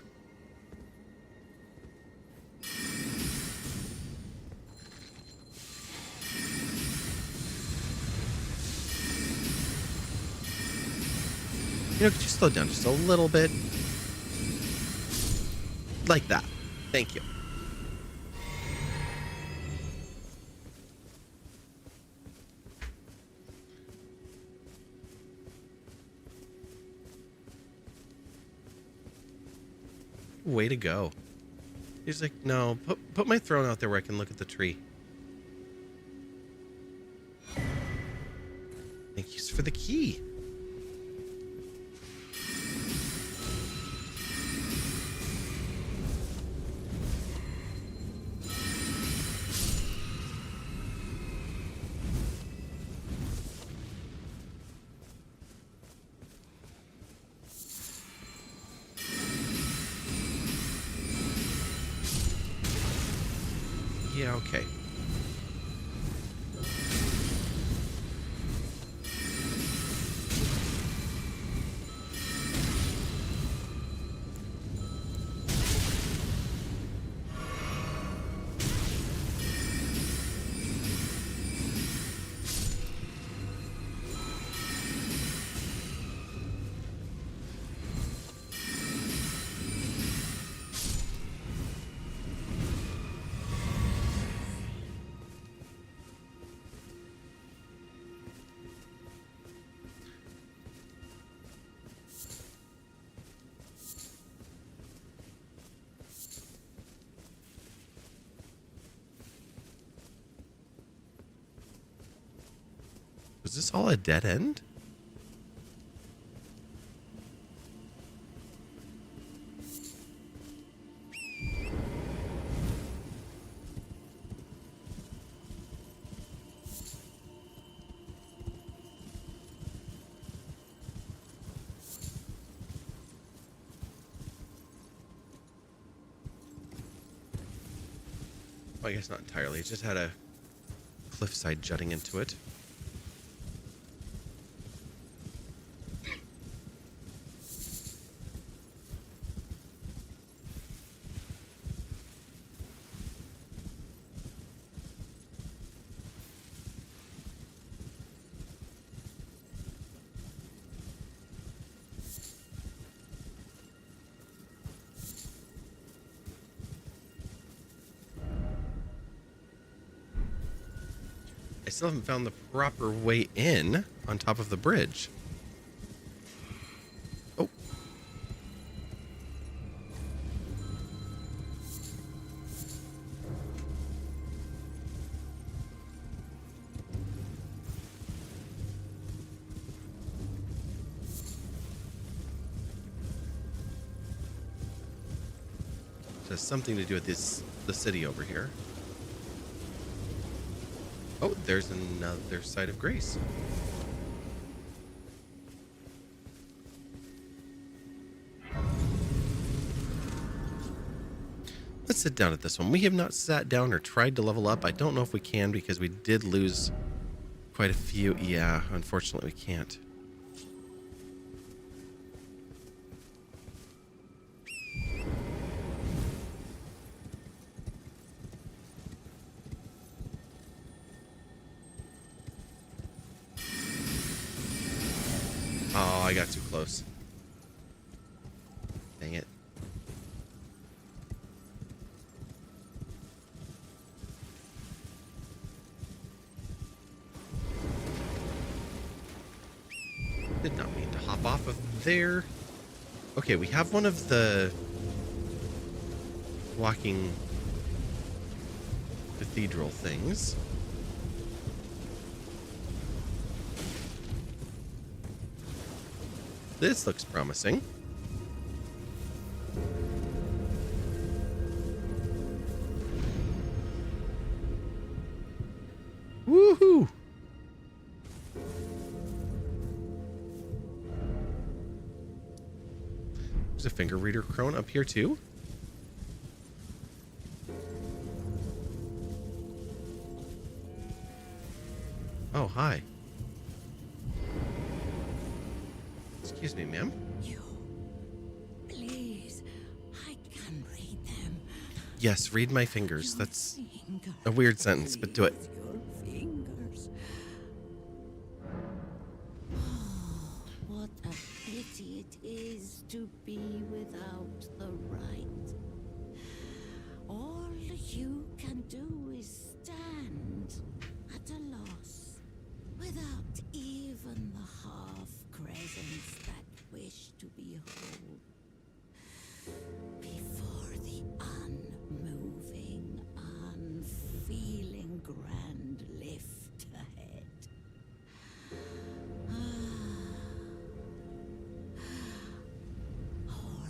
S1: You know, could you slow down just a little bit? Like that. Thank you. Way to go. He's like, no, put my throne out there where I can look at the tree. Thank you for the key. Yeah, okay. Was this all a dead end? Well, I guess not entirely. It just had a cliffside jutting into it. I still haven't found the proper way in on top of the bridge. Oh. It has something to do with the city over here. Oh, there's another site of grace. Let's sit down at this one. We have not sat down or tried to level up. I don't know if we can because we did lose quite a few. Yeah, unfortunately we can't. Oh, I got too close. Dang it. Did not mean to hop off of there. Okay, we have one of the walking cathedral things. This looks promising. Woohoo! There's a finger reader crone up here too. Oh, hi. Excuse me, ma'am.
S4: You, please, I can read them.
S1: Yes, read my fingers. That's
S4: Fingers,
S1: a weird sentence, but do it.
S4: please, your fingers. Oh, what a pity it is to be without the right. All you can do is stand at a loss, without even the half crescents that wish to be whole. Before the unmoving, unfeeling grand lift ahead. Or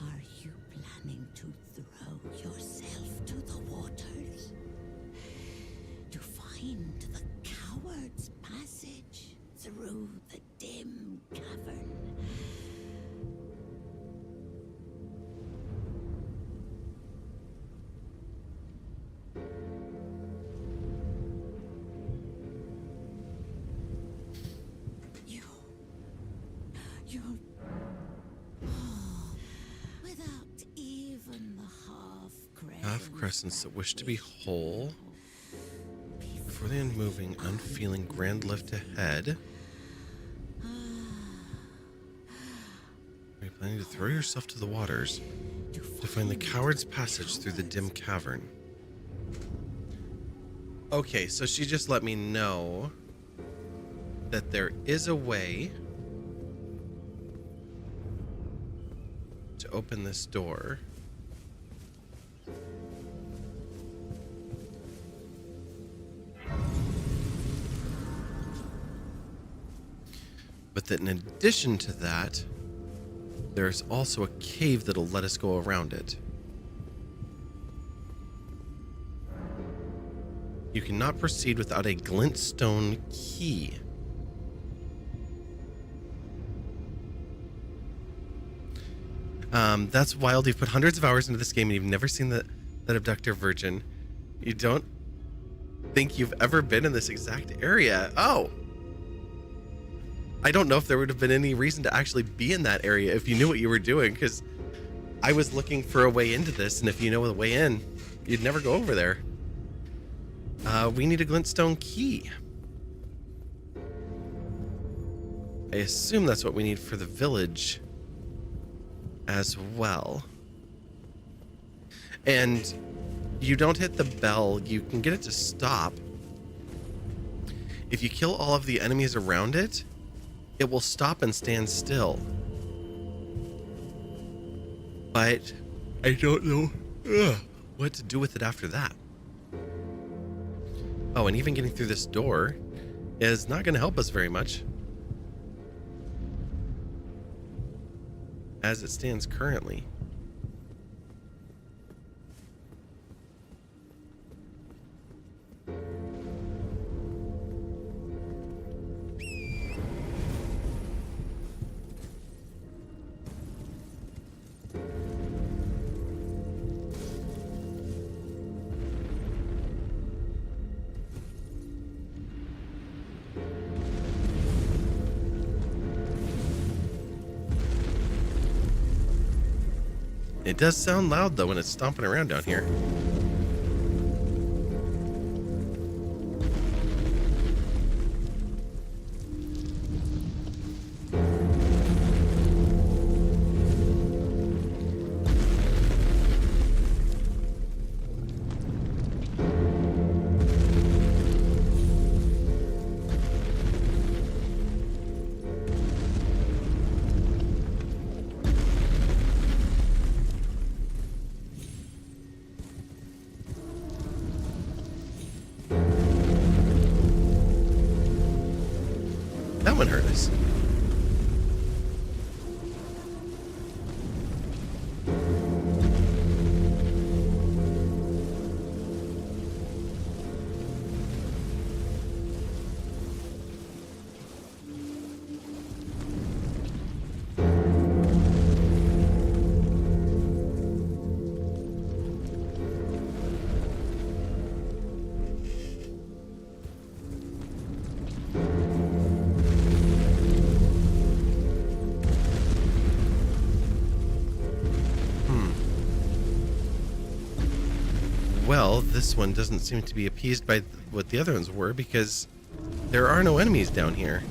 S4: are you planning to throw yourself to the waters? To find the coward's passage through the dim cavern? You're without even the
S1: Half crescents that wish to be whole. Before the unmoving, unfeeling grand lift ahead. Are you planning to throw yourself to the waters to find the coward's passage through the dim cavern? Okay, so she just let me know that there is a way to open this door. But that in addition to that, there's also a cave that'll let us go around it. You cannot proceed without a glintstone key. That's wild. You've put hundreds of hours into this game and you've never seen that abductor virgin. You don't think you've ever been in this exact area. Oh! I don't know if there would have been any reason to actually be in that area if you knew what you were doing, because I was looking for a way into this, and if you know the way in, you'd never go over there. We need a glintstone key. I assume that's what we need for the village as well. And you don't hit the bell. You can get it to stop, if you kill all of the enemies around it, it will stop and stand still. But I don't know what to do with it after that. Oh, and even getting through this door is not going to help us very much as it stands currently. It does sound loud though when it's stomping around down here. That one hurt us. Well, this one doesn't seem to be appeased by what the other ones were because there are no enemies down here.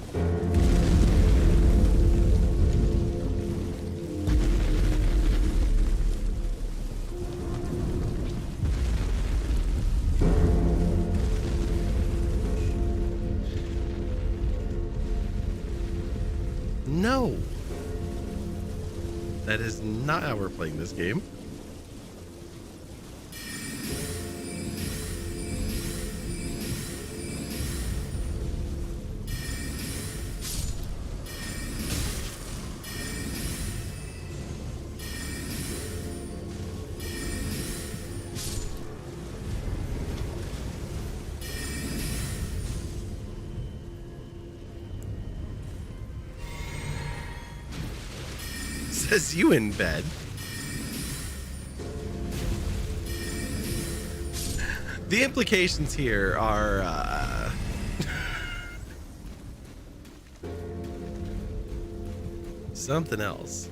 S1: No. That is not how we're playing this game. Says you in bed. The implications here are something else.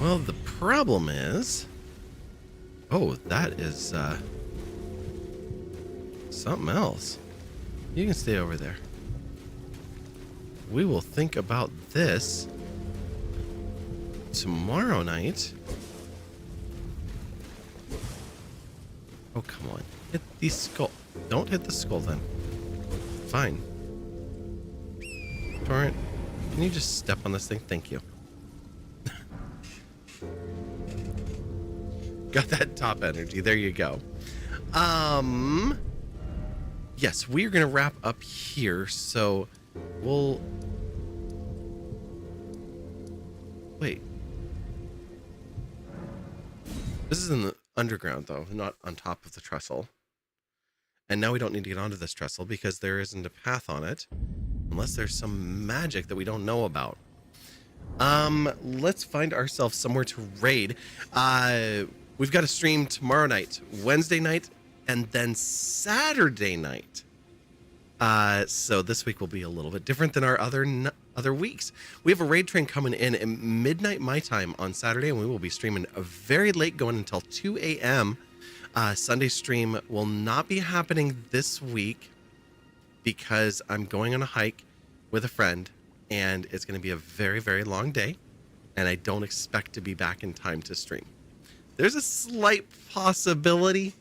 S1: Well, the problem is... Oh, that is, something else. You can stay over there. We will think about this tomorrow night. Oh, come on. Hit the skull. Don't hit the skull then. Fine. Torrent, can you just step on this thing? Thank you. Got that top energy. There you go. yes, we're going to wrap up here. So we'll... Wait. This is in the underground, though, not on top of the trestle. And now we don't need to get onto this trestle because there isn't a path on it. Unless there's some magic that we don't know about. Let's find ourselves somewhere to raid. We've got a stream tomorrow night, Wednesday night, and then Saturday night. So this week will be a little bit different than our other weeks. We have a raid train coming in at midnight my time on Saturday, and we will be streaming very late, going until 2 a.m. Sunday stream will not be happening this week because I'm going on a hike with a friend, and it's going to be a very, very long day, and I don't expect to be back in time to stream. There's a slight possibility,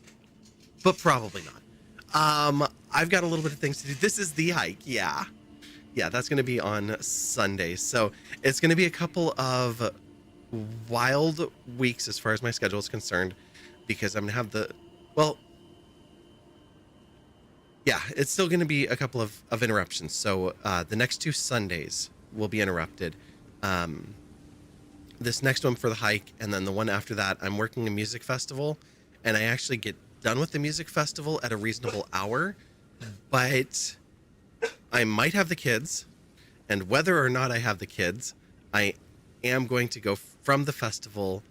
S1: but probably not. I've got a little bit of things to do. This is the hike, yeah. Yeah, that's going to be on Sunday. So it's going to be a couple of wild weeks as far as my schedule is concerned, because I'm going to have yeah, it's still going to be a couple of interruptions. So the next 2 Sundays will be interrupted. This next one for the hike, and then the one after that, I'm working a music festival, and I actually get done with the music festival at a reasonable hour, but I might have the kids, and whether or not I have the kids, I am going to go from the festival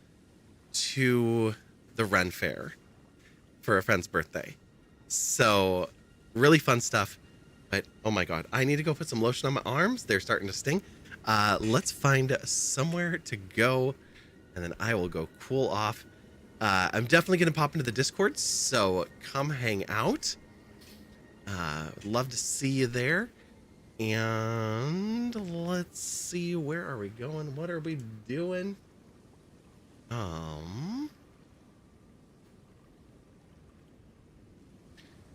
S1: to the Ren Fair for a friend's birthday. So really fun stuff, but oh my god, I need to go put some lotion on my arms. They're starting to sting. Let's find somewhere to go, and then I will go cool off. I'm definitely going to pop into the Discord, so come hang out. Love to see you there. And let's see, where are we going? What are we doing? I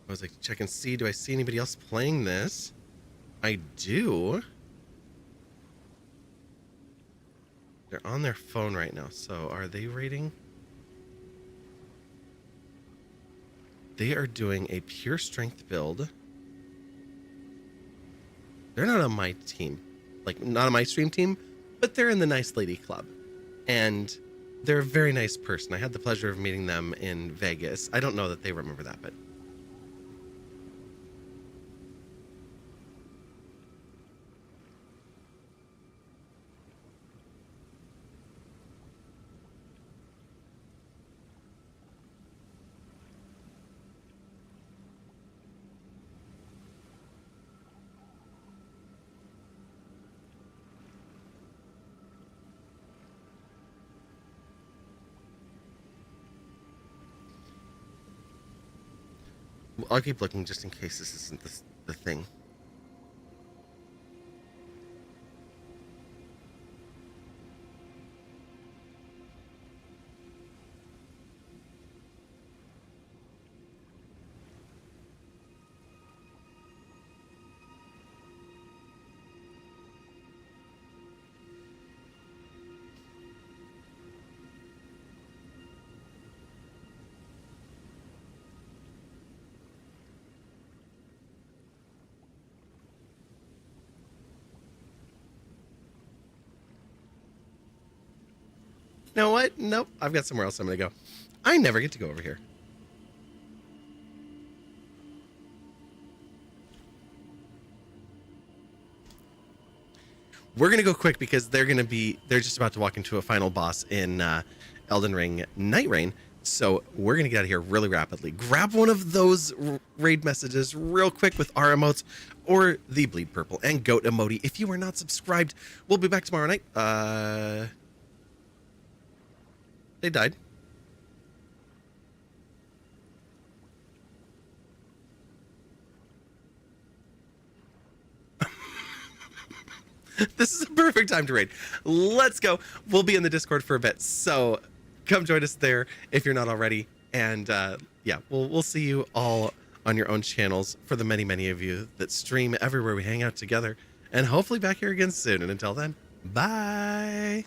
S1: was like, check and see, do I see anybody else playing this? I do. They're on their phone right now, so are they raiding? They are doing a pure strength build. They're not on my team, like not on my stream team, but they're in the Nice Lady Club. And they're a very nice person. I had the pleasure of meeting them in Vegas. I don't know that they remember that, but I'll keep looking just in case this isn't the thing. You know what? Nope. I've got somewhere else I'm going to go. I never get to go over here. We're going to go quick because they're just about to walk into a final boss in Elden Ring Night Rain. So we're going to get out of here really rapidly. Grab one of those raid messages real quick with our emotes or the bleed purple and goat emoji. If you are not subscribed, we'll be back tomorrow night. They died. This is a perfect time to raid. Let's go. We'll be in the Discord for a bit, so come join us there if you're not already. And yeah, we'll see you all on your own channels for the many of you that stream everywhere we hang out together. And hopefully back here again soon. And until then, bye.